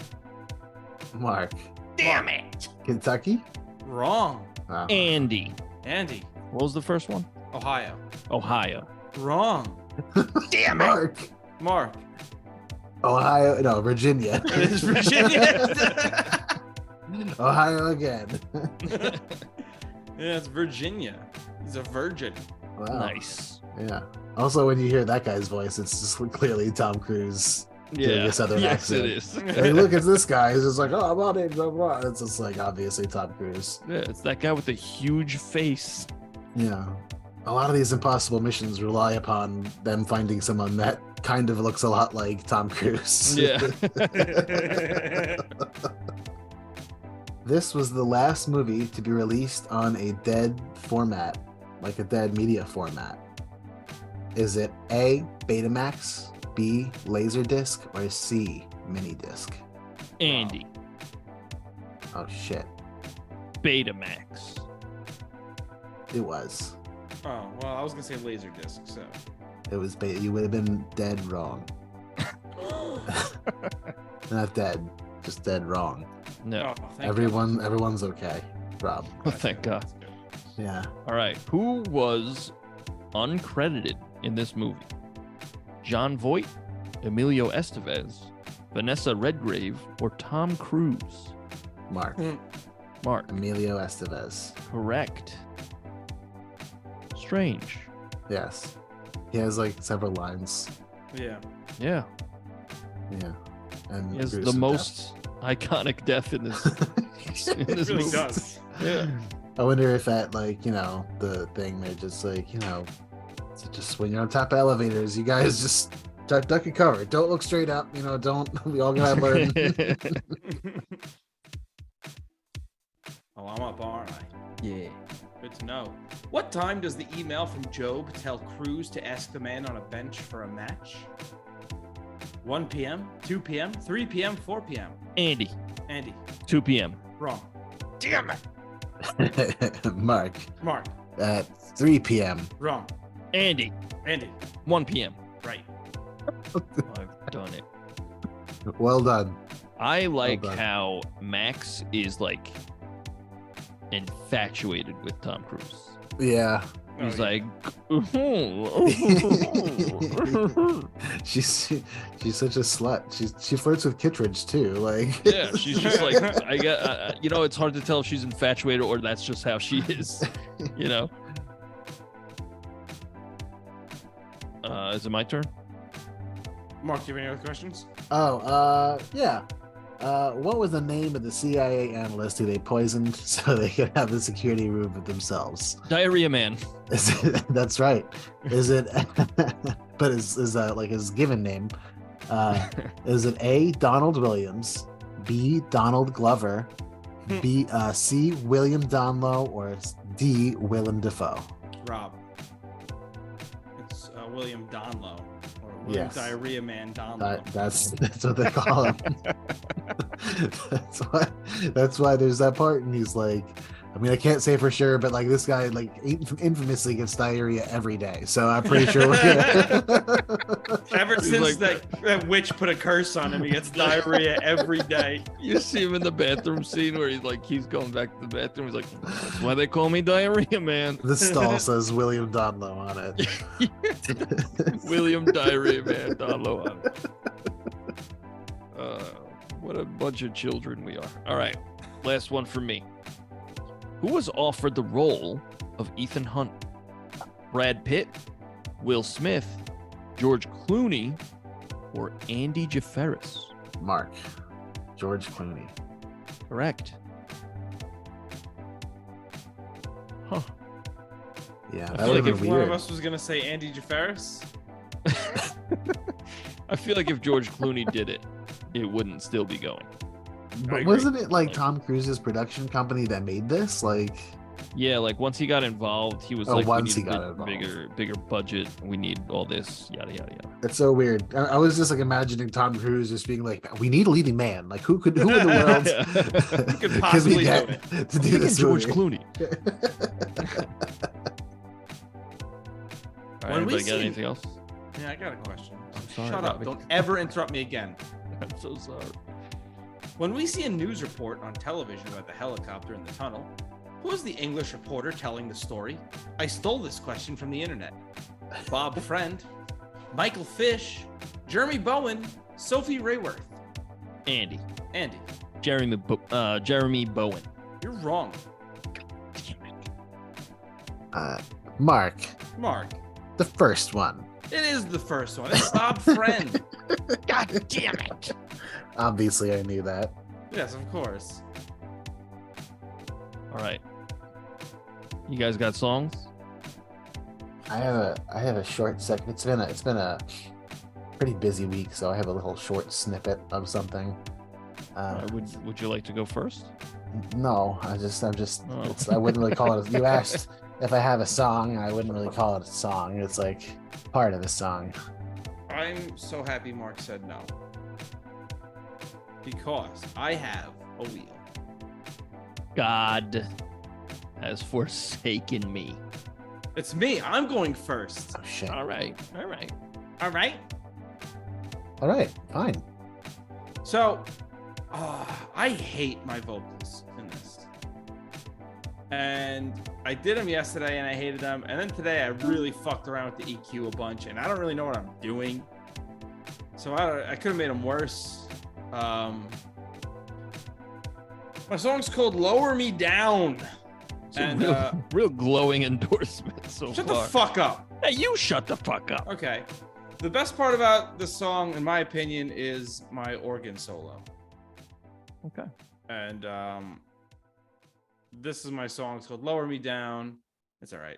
Mark, Damn it. Kentucky. Wrong. Ah, Andy. Andy, What was the first one? Ohio. Ohio. Wrong. Damn Mark. Mark, Ohio. No, Virginia. it is Virginia. Ohio again. Yeah, it's Virginia. He's a virgin. Wow. Nice. Yeah. Also, when you hear that guy's voice, it's just clearly Tom Cruise. Doing Yeah. a southern Yes, accent. it is. Hey, look, it's this guy. He's just like, "Oh, I'm on it." Blah, blah. It's just like obviously Tom Cruise. Yeah, it's that guy with the huge face. Yeah. A lot of these impossible missions rely upon them finding someone that kind of looks a lot like Tom Cruise. Yeah. This was the last movie to be released on a dead format, like a dead media format. Is it A, Betamax, B, Laserdisc, or C, Minidisc? Andy, Oh shit, Betamax. it was. Oh, well, I was going to say Laserdisc, so. It was. You would have been dead wrong. Not dead, just dead wrong. No. Oh, thank Everyone's okay, Rob. Oh, thank God. Yeah. All right. Who was uncredited in this movie? John Voight, Emilio Estevez, Vanessa Redgrave, or Tom Cruise? Mark. Mark. Emilio Estevez. Correct. Strange. Yes. He has like several lines. Yeah. Yeah. Yeah. And He has the gruesome most iconic death in this, death. in this It really movie. does. Yeah. I wonder if at like, the thing they're just like, so just when you're on top of elevators, you guys just duck and cover. Don't look straight up, don't we all gotta learn. Oh, I'm up, aren't I? Yeah. Good to know. What time does the email from Job tell Cruz to ask the man on a bench for a match? 1 p.m., 2 p.m., 3 p.m., 4 p.m. Andy. Andy. 2 p.m. Wrong. Damn it. Mark, Mark. at 3 p.m. Wrong. Andy. Andy. 1 p.m. Right. I've done it. Well done. I like done. how Max is like infatuated with Tom Cruise. Yeah. He's Oh, yeah. like, she's such a slut. She flirts with Kittredge too. Like yeah, she's just like, I got, it's hard to tell if she's infatuated or that's just how she is, Is it my turn? Mark, do you have any other questions? Yeah. What was the name of the CIA analyst who they poisoned so they could have the security room for themselves? Diarrhea Man. That's right. Is it? But is like his given name? Is it A. Donald Williams, B. Donald Glover, C. William Donlow, or D. Willem Dafoe? Rob. It's William Donlow. Or William Yes. Diarrhea Man Donlow. That's what they call him. that's why there's that part, and he's like, I can't say for sure, but like this guy like infamously gets diarrhea every day, so I'm pretty sure Ever since like- that witch put a curse on him, he gets diarrhea every day. You see him in the bathroom scene where he's going back to the bathroom. He's like, that's why they call me Diarrhea Man. the stall says William Donlow on it. William Diarrhea Man, Donlow on it. What a bunch of children we are. All right, last one for me. Who was offered the role of Ethan Hunt? Brad Pitt, Will Smith, George Clooney, or Andy Jafaris? Mark, George Clooney. Correct. Huh. Yeah, I that feel would like have If been one of weird. us was gonna say Andy Jafaris, I feel like if George Clooney did it, it wouldn't still be going. But agree. wasn't it like Tom Cruise's production company that made this? Like, Yeah, like once he got involved, he was Oh, like, we once need he a got involved. bigger budget. We need all this, yada yada yada. it's so weird. I was just like imagining Tom Cruise just being like, "We need a leading man. Like, who in the world Who could can possibly we do get it? to do Freaking this George movie?" Clooney. All right, When we anybody got see- anything else? Yeah, I got a question. I'm sorry, Shut up. Robbie. Don't ever interrupt me again. I'm so sorry. When we see a news report on television about the helicopter in the tunnel, who is the English reporter telling the story? I stole this question from the internet. Bob Friend, Michael Fish, Jeremy Bowen, Sophie Rayworth. Andy, Andy, Jeremy Bowen. you're wrong. Mark, Mark, the first one. it is the first one. It's Bob Friend. God damn it! Obviously, I knew that. Yes, of course. All right, you guys got songs? I have a short second. It's been a pretty busy week, so I have a little short snippet of something. Would you like to go first? No, I'm just. Oh. I wouldn't really call it. You asked if I have a song, I wouldn't really call it a song. It's like part of the song. I'm so happy Mark said no. Because I have a wheel. God has forsaken me. It's me. I'm going first. Oh shit! All right. All right. All right, fine. So, I hate my vocals in this. And I did them yesterday and I hated them. And then today I really fucked around with the EQ a bunch and I don't really know what I'm doing. So I could have made them worse. My song's called Lower Me Down. And real glowing endorsement so shut far. the fuck up. Hey, you shut the fuck up. Okay. The best part about this song, in my opinion, is my organ solo. Okay. And this is my song. It's called Lower Me Down. It's all right.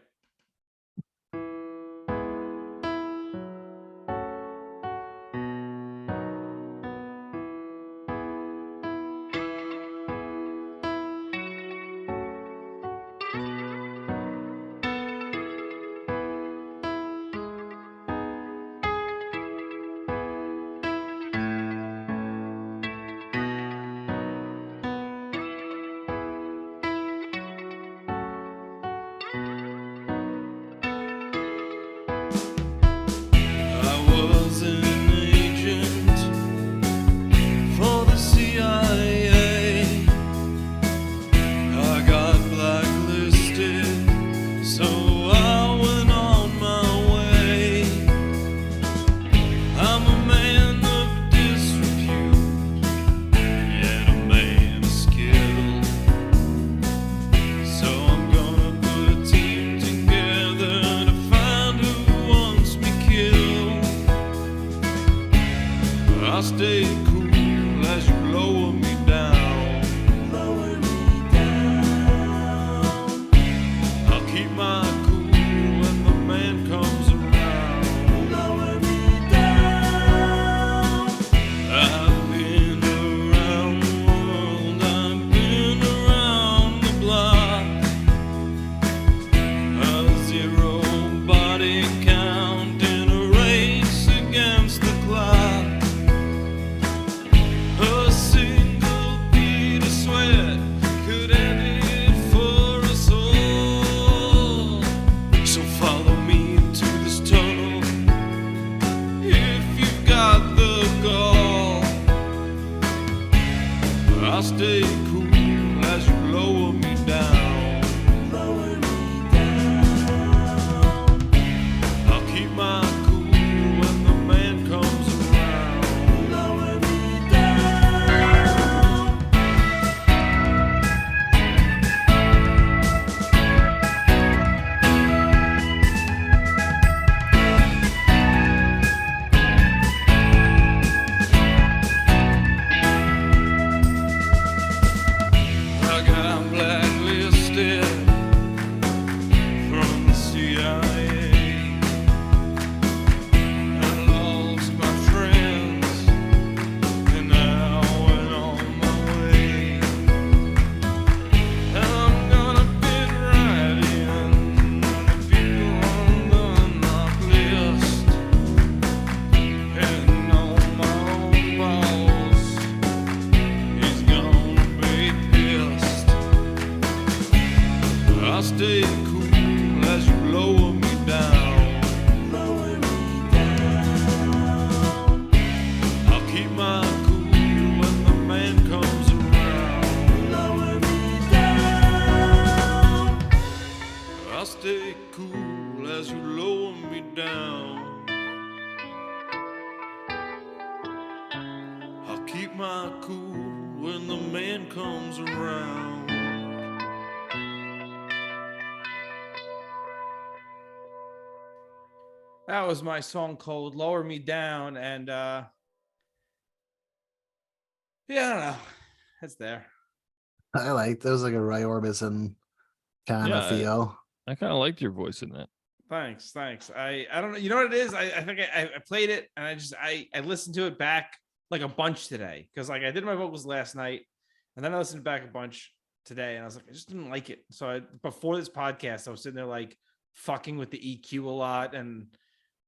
That was my song called Lower Me Down. And yeah, I don't know. It's there. I liked it. Was like a Roy Orbison kind of feel. I kind of liked your voice in that. Thanks. I don't know. You know what it is? I think I played it and I listened to it back like a bunch today. Because like I did my vocals last night and then I listened back a bunch today and I was like, I just didn't like it. So before this podcast, I was sitting there like fucking with the EQ a lot and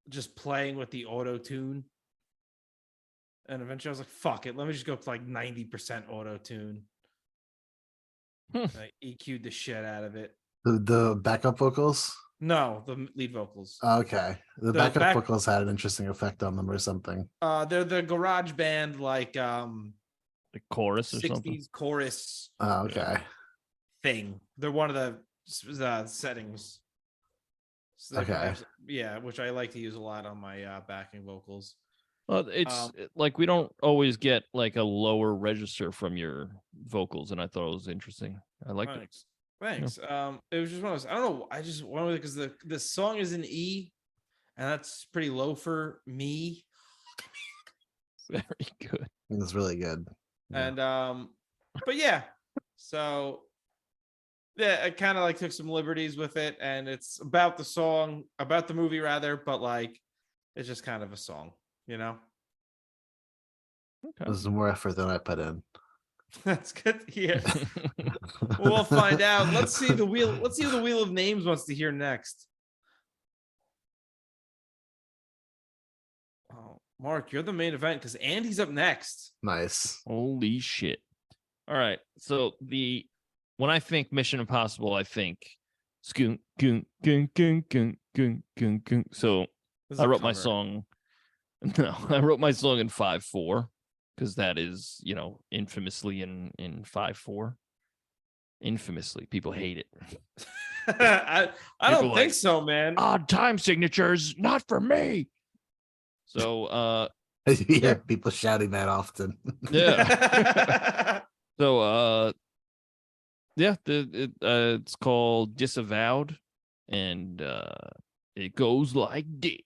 just playing with the auto tune. And eventually I was like, fuck it. Let me just go up to like 90% auto tune. I EQ'd the shit out of it. The backup vocals? No, the lead vocals. Okay. The backup vocals had an interesting effect on them or something. They're the garage band like The chorus or something. 60s chorus Oh, okay. thing. They're one of the settings. So they can Okay. which I like to use a lot on my backing vocals. Well, it's like we don't always get like a lower register from your vocals, and I thought it was interesting. I liked it. Thanks. It was just one of those. I don't know. I just went with it because the song is in E, and that's pretty low for me. Very good. It's really good. Yeah. And but yeah, so yeah, I kind of like took some liberties with it, and it's about the song, about the movie rather, but like it's just kind of a song, you know. Okay. This is more effort than I put in. That's good to hear. We'll find out. Let's see the wheel. Let's see who the Wheel of Names wants to hear next. Oh, Mark, you're the main event because Andy's up next. Nice. Holy shit. All right. So when I think Mission Impossible, I think so I wrote my song. No, I wrote my song in 5/4 because that is, infamously in 5/4. Infamously, people hate it. I don't think so, man. Odd time signatures, not for me. So You hear people shouting that often. yeah. So it's called Disavowed, and it goes like this.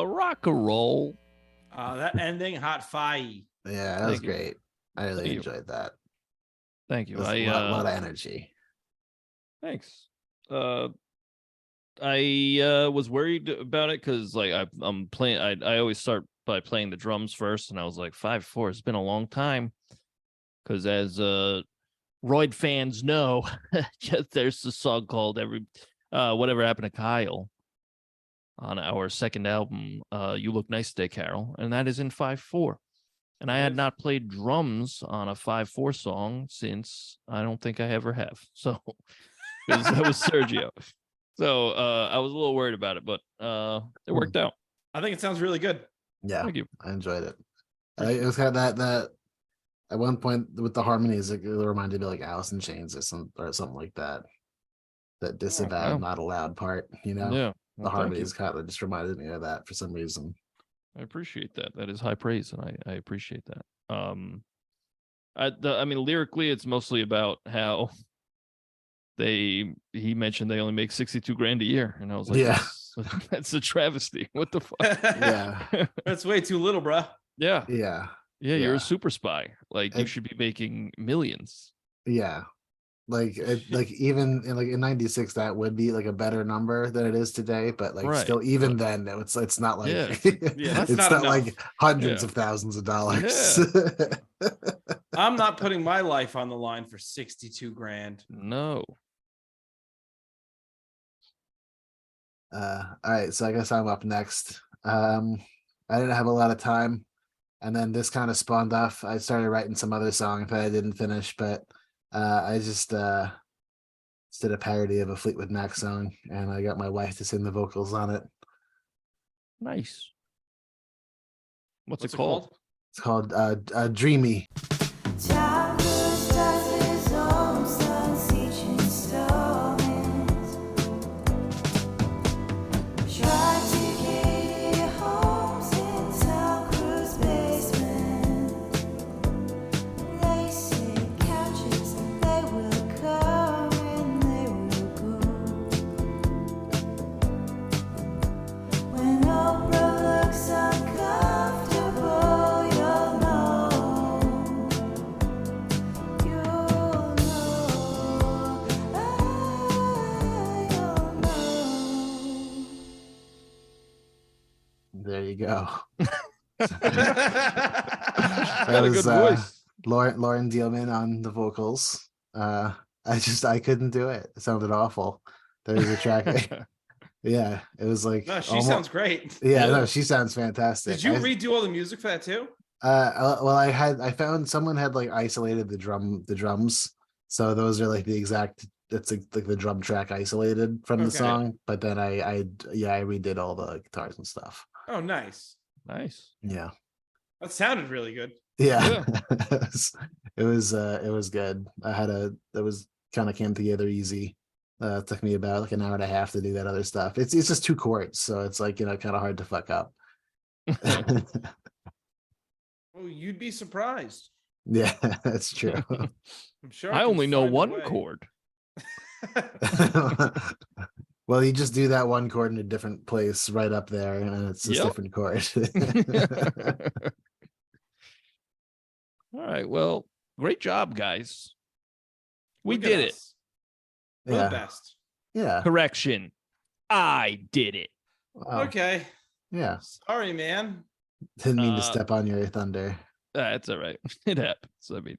Rock and roll. That ending, hot fire. Yeah, that was great. I really enjoyed that. Thank you. A lot of energy. Thanks. I was worried about it because I'm playing. I always start by playing the drums first, and I was like 5/4. It's been a long time because as Royd fans know, there's a song called Whatever Happened to Kyle on our second album, You Look Nice Today, Carol, and that is in 5/4. And I had not played drums on a 5/4 song since I don't think I ever have. So, because that was Sergio. So I was a little worried about it, but it worked out. I think it sounds really good. Yeah, thank you. I enjoyed it. It was kind of that At one point with the harmonies, it reminded me like Alice in Chains or something like that. That disavowed, wow. not allowed part, you know. Yeah. The Well, thank you. harmonies kind of just reminded me of that for some reason. I appreciate that. That is high praise, and I appreciate that. I mean, lyrically, it's mostly about how he mentioned they only make 62 grand a year, and I was like, Yeah. that's a travesty. What the fuck? Yeah. That's way too little, bro. Yeah. Yeah. Yeah, you're Yeah. a super spy. Like, you It- should be making millions. Yeah. Like even in 96 that would be like a better number than it is today, but like Right, still even but- then it's not like Yeah. Yeah, that's it's not not enough. like hundreds Yeah. of thousands of dollars. I'm not putting my life on the line for 62 grand. No. All right, so I guess I'm up next. I didn't have a lot of time, and then this kind of spawned off. I started writing some other songs that I didn't finish, but I just did a parody of a Fleetwood Mac song, and I got my wife to sing the vocals on it. Nice. What's What's it called? It's called Dreamy. Time goes does his own sun's each installment. Tried to get homes in Tom Cruise basement. They say couches, they will come and they will go. When Oprah looks uncomfortable, you'll know. You'll know. You'll know. There you go. Got That a was good voice. Lauren Dealman on the vocals. I couldn't do it. It sounded awful. There was a track. Yeah, it was like No, she sounds great. Yeah, Yeah. no, she sounds fantastic. Did you redo all the music for that too? Well, I found someone had like isolated the drums, so those are like the exact. That's like the drum track isolated from the Okay. song. But then I redid all the guitars and stuff. Oh, nice. Nice. Yeah, That sounded really good. yeah, it was good. It was kind of came together easy. It took me about like an hour and a half to do that other stuff. It's just 2 chords, so it's like kind of hard to fuck up. Oh, you'd be surprised. Yeah, that's true. I'm sure. I can only know find a one way. chord. Well, you just do that one chord in a different place right up there, and it's just Yep. different chord. All right. Well, great job, guys. We Look at did it. us. We're the Yeah, best. yeah, Correction. I did it. wow. Okay. Yeah. Sorry, man. Didn't mean to Uh, step on your thunder. That's all right. It happens. I mean,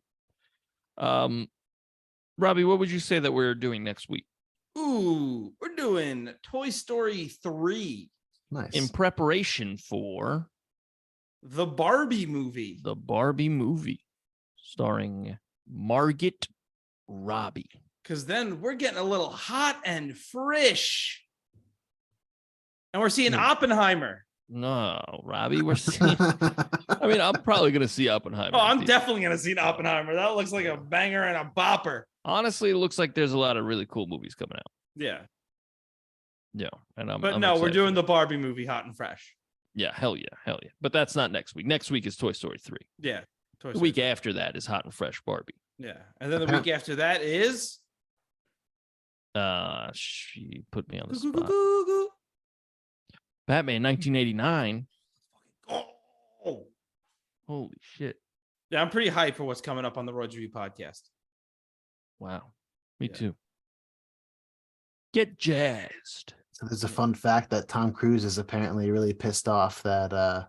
Robbie, what would you say that we're doing next week Ooh, we're doing Toy Story 3, Nice. in preparation for the Barbie movie. the Barbie movie starring Margot Robbie? Because then we're getting a little hot and fresh. And we're seeing Hmm. Oppenheimer. No, Robbie, we're seeing. I mean, I'm probably gonna see Oppenheimer. Oh, I'm Steve. definitely going to see Oppenheimer. That looks like a banger and a bopper. Honestly, it looks like there's a lot of really cool movies coming out. Yeah. Yeah, and I'm. But I'm no, we're excited doing for the Barbie movie hot and fresh. it. Yeah, hell yeah. But that's not next week. Next week is Toy Story 3. Yeah. Toy The Story week 3. after that is Hot and Fresh Barbie. Yeah. And then the week after that is She put me on the spot. Batman 1989. Oh. Holy shit! Yeah, I'm pretty hyped for what's coming up on the Royds Review podcast. Wow, me Yeah. too. Get jazzed. So there's a fun fact that Tom Cruise is apparently really pissed off that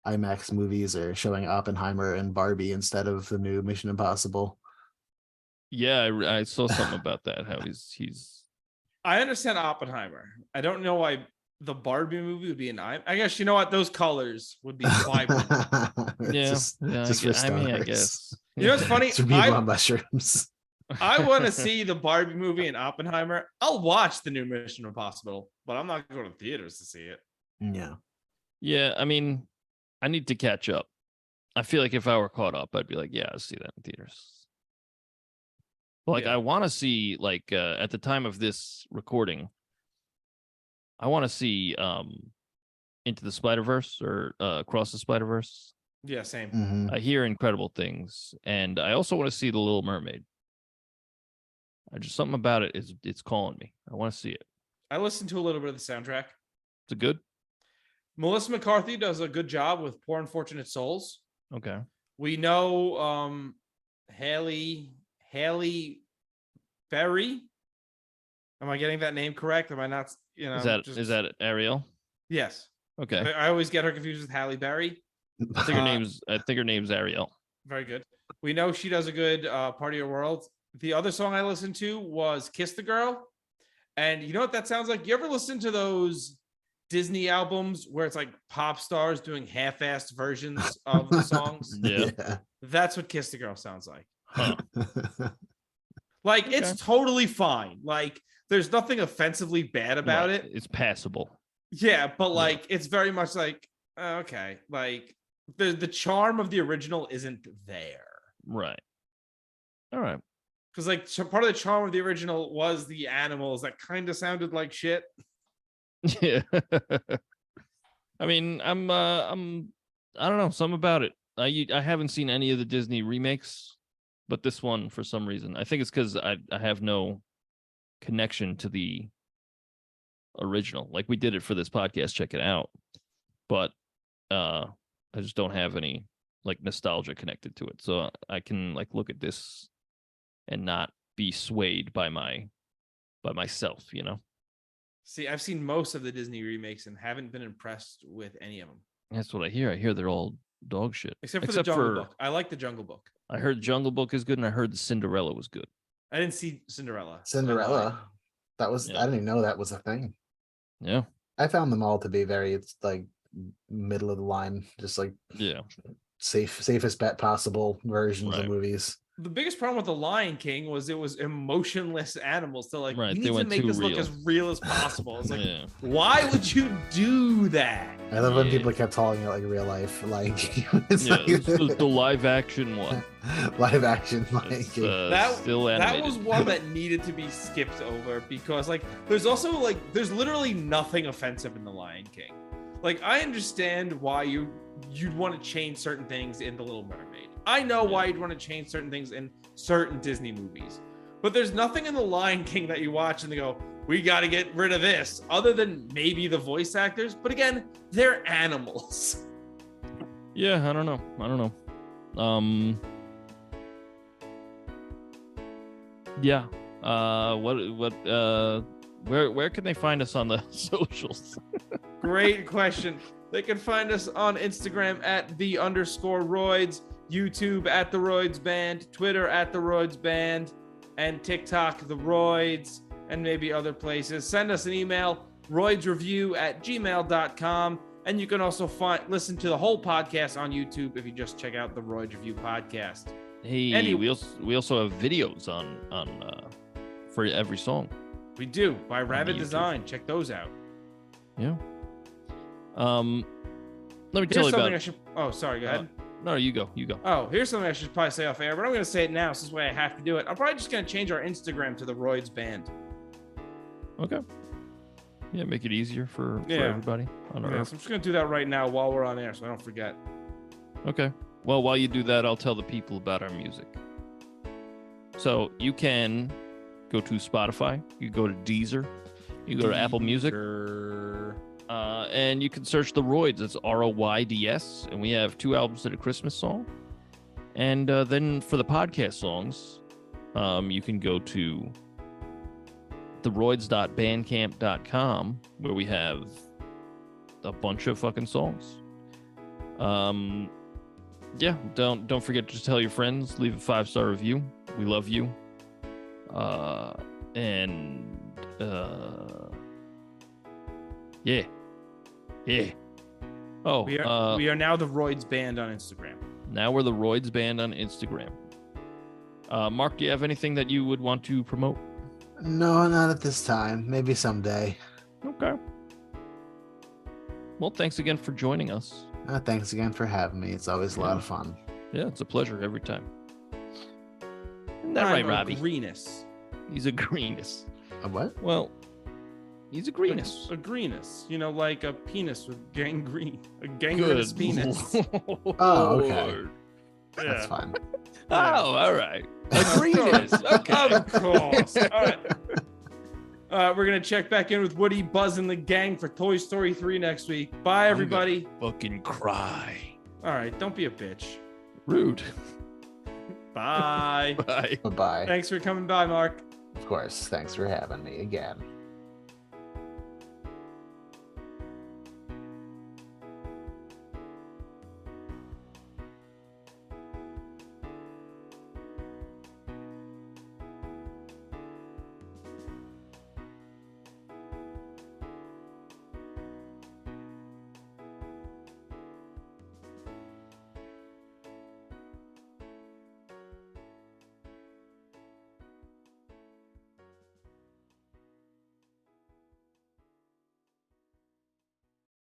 IMAX movies are showing Oppenheimer and Barbie instead of the new Mission Impossible. Yeah, I saw something about that. How he's I understand Oppenheimer. I don't know why the Barbie movie would be an I guess you know what? Those colors would be vibrant. yeah. Just yeah, for I mean, I stars. guess. You know what's funny? It's for people on mushrooms. I want to see the Barbie movie and Oppenheimer. I'll watch the new Mission Impossible, but I'm not going to theaters to see it. Yeah. Yeah, I mean, I need to catch up. I feel like if I were caught up, I'd be like, yeah, I'll see that in theaters. But like, Yeah. I want to see like at the time of this recording, I want to see Into the Spider-Verse or Across the Spider-Verse. Yeah, same. Mhm. I hear incredible things, and I also want to see The Little Mermaid. I just something about it is it's calling me. I want to see it. I listened to a little bit of the soundtrack. Is it good? Melissa McCarthy does a good job with Poor Unfortunate Souls. Okay. We know Haley Berry. Am I getting that name correct? Am I not? You know, Is that Ariel? Yes. Okay. I always get her confused with Halle Berry. I think her name's Ariel. Very good. We know she does a good Part of Your World. The other song I listened to was Kiss the Girl. And you know what that sounds like? You ever listen to those Disney albums where it's like pop stars doing half-assed versions of the songs? Yeah. That's what Kiss the Girl sounds like. Huh. Like, Okay. it's totally fine. Like, there's nothing offensively bad about Right. it. It's passable. Yeah, but like, it's very much like, okay, like the charm of the original isn't there. Right. All right. Because like part of the charm of the original was the animals that kind of sounded like shit. Yeah. I mean, I don't know, something about it. I haven't seen any of the Disney remakes, but this one for some reason. I think it's because I have no connection to the original. Like we did it for this podcast, check it out. But I just don't have any like nostalgia connected to it. So I can like look at this and not be swayed by myself, you know? See, I've seen most of the Disney remakes and haven't been impressed with any of them. That's what I hear. I hear they're all dog shit. Except for the Jungle Book. I like the Jungle Book. I heard Jungle Book is good, and I heard the Cinderella was good. I didn't see Cinderella. Cinderella. That was Yeah. I didn't even know that was a thing. Yeah. I found them all to be very it's like middle of the line, just like Yeah. safest bet possible versions Right. of movies. The biggest problem with The Lion King was it was emotionless animals. So like, Right, we they need to went make too this look real. as real as possible. It's like, Yeah. why would you do that? I love when Yeah. people kept calling it like real life, like it's Yeah, like this was the live action one. live action It's, Lion King. That- still animated. That was one that needed to be skipped over because like there's also like there's literally nothing offensive in The Lion King. Like I understand why you'd want to change certain things in The Little Mermaid. I know why you'd want to change certain things in certain Disney movies. But there's nothing in The Lion King that you watch and they go, we got to get rid of this, other than maybe the voice actors. But again, they're animals. Yeah, I don't know. Yeah. Where can they find us on the socials? Great question. They can find us on Instagram at @the_Royds, YouTube at TheRoydsBand, Twitter at TheRoydsBand, and TikTok The Royds, and maybe other places. Send us an email, roydsreview@gmail.com, and you can also listen to the whole podcast on YouTube if you just check out the Royds Review podcast. Hey, Andy- we also have videos on for every song. We do by Rabbit YouTube. Design. Check those out. Yeah. Let me Here's tell you something about. I should. Oh, sorry. Go ahead. No, you go. Oh, here's something I should probably say off air, but I'm going to say it now. This is the way I have to do it. I'm probably just going to change our Instagram to the Royds Band. Okay. Yeah, make it easier for Yeah. everybody on Yeah, Earth. so I'm just going to do that right now while we're on air so I don't forget. Okay. Well, while you do that, I'll tell the people about our music. So you can go to Spotify, you go to Deezer, you go to Apple Music, and you can search The Royds. It's ROYDS, and we have 2 albums and a Christmas song. And then for the podcast songs, you can go to TheRoyds.bandcamp.com, where we have a bunch of fucking songs. Yeah, don't forget to tell your friends, leave a 5-star review. We love you. Yeah. Oh, We are now the Royds Band on Instagram. now we're the Royds Band on Instagram. Mark, do you have anything that you would want to promote? No, not at this time. Maybe someday. Okay. Well, thanks again for joining us. Thanks again for having me. It's always a lot of fun. Yeah, it's a pleasure every time. Isn't that right, I'm a Robbie? Greenus. He's a greenus. A what? Well, he's a greenus. A greenus. You know, like a penis with gangrene. A gangrenous penis. Oh, okay. Lord. That's Yeah. fine. Oh, all right. A greenus. Okay. Of course. All right. We're gonna check back in with Woody, Buzz, and the gang for Toy Story 3 next week. Bye, everybody. Fucking cry. All right, don't be a bitch. Rude. Bye. Bye. Bye-bye. Thanks for coming by, Mark. Of course. Thanks for having me again.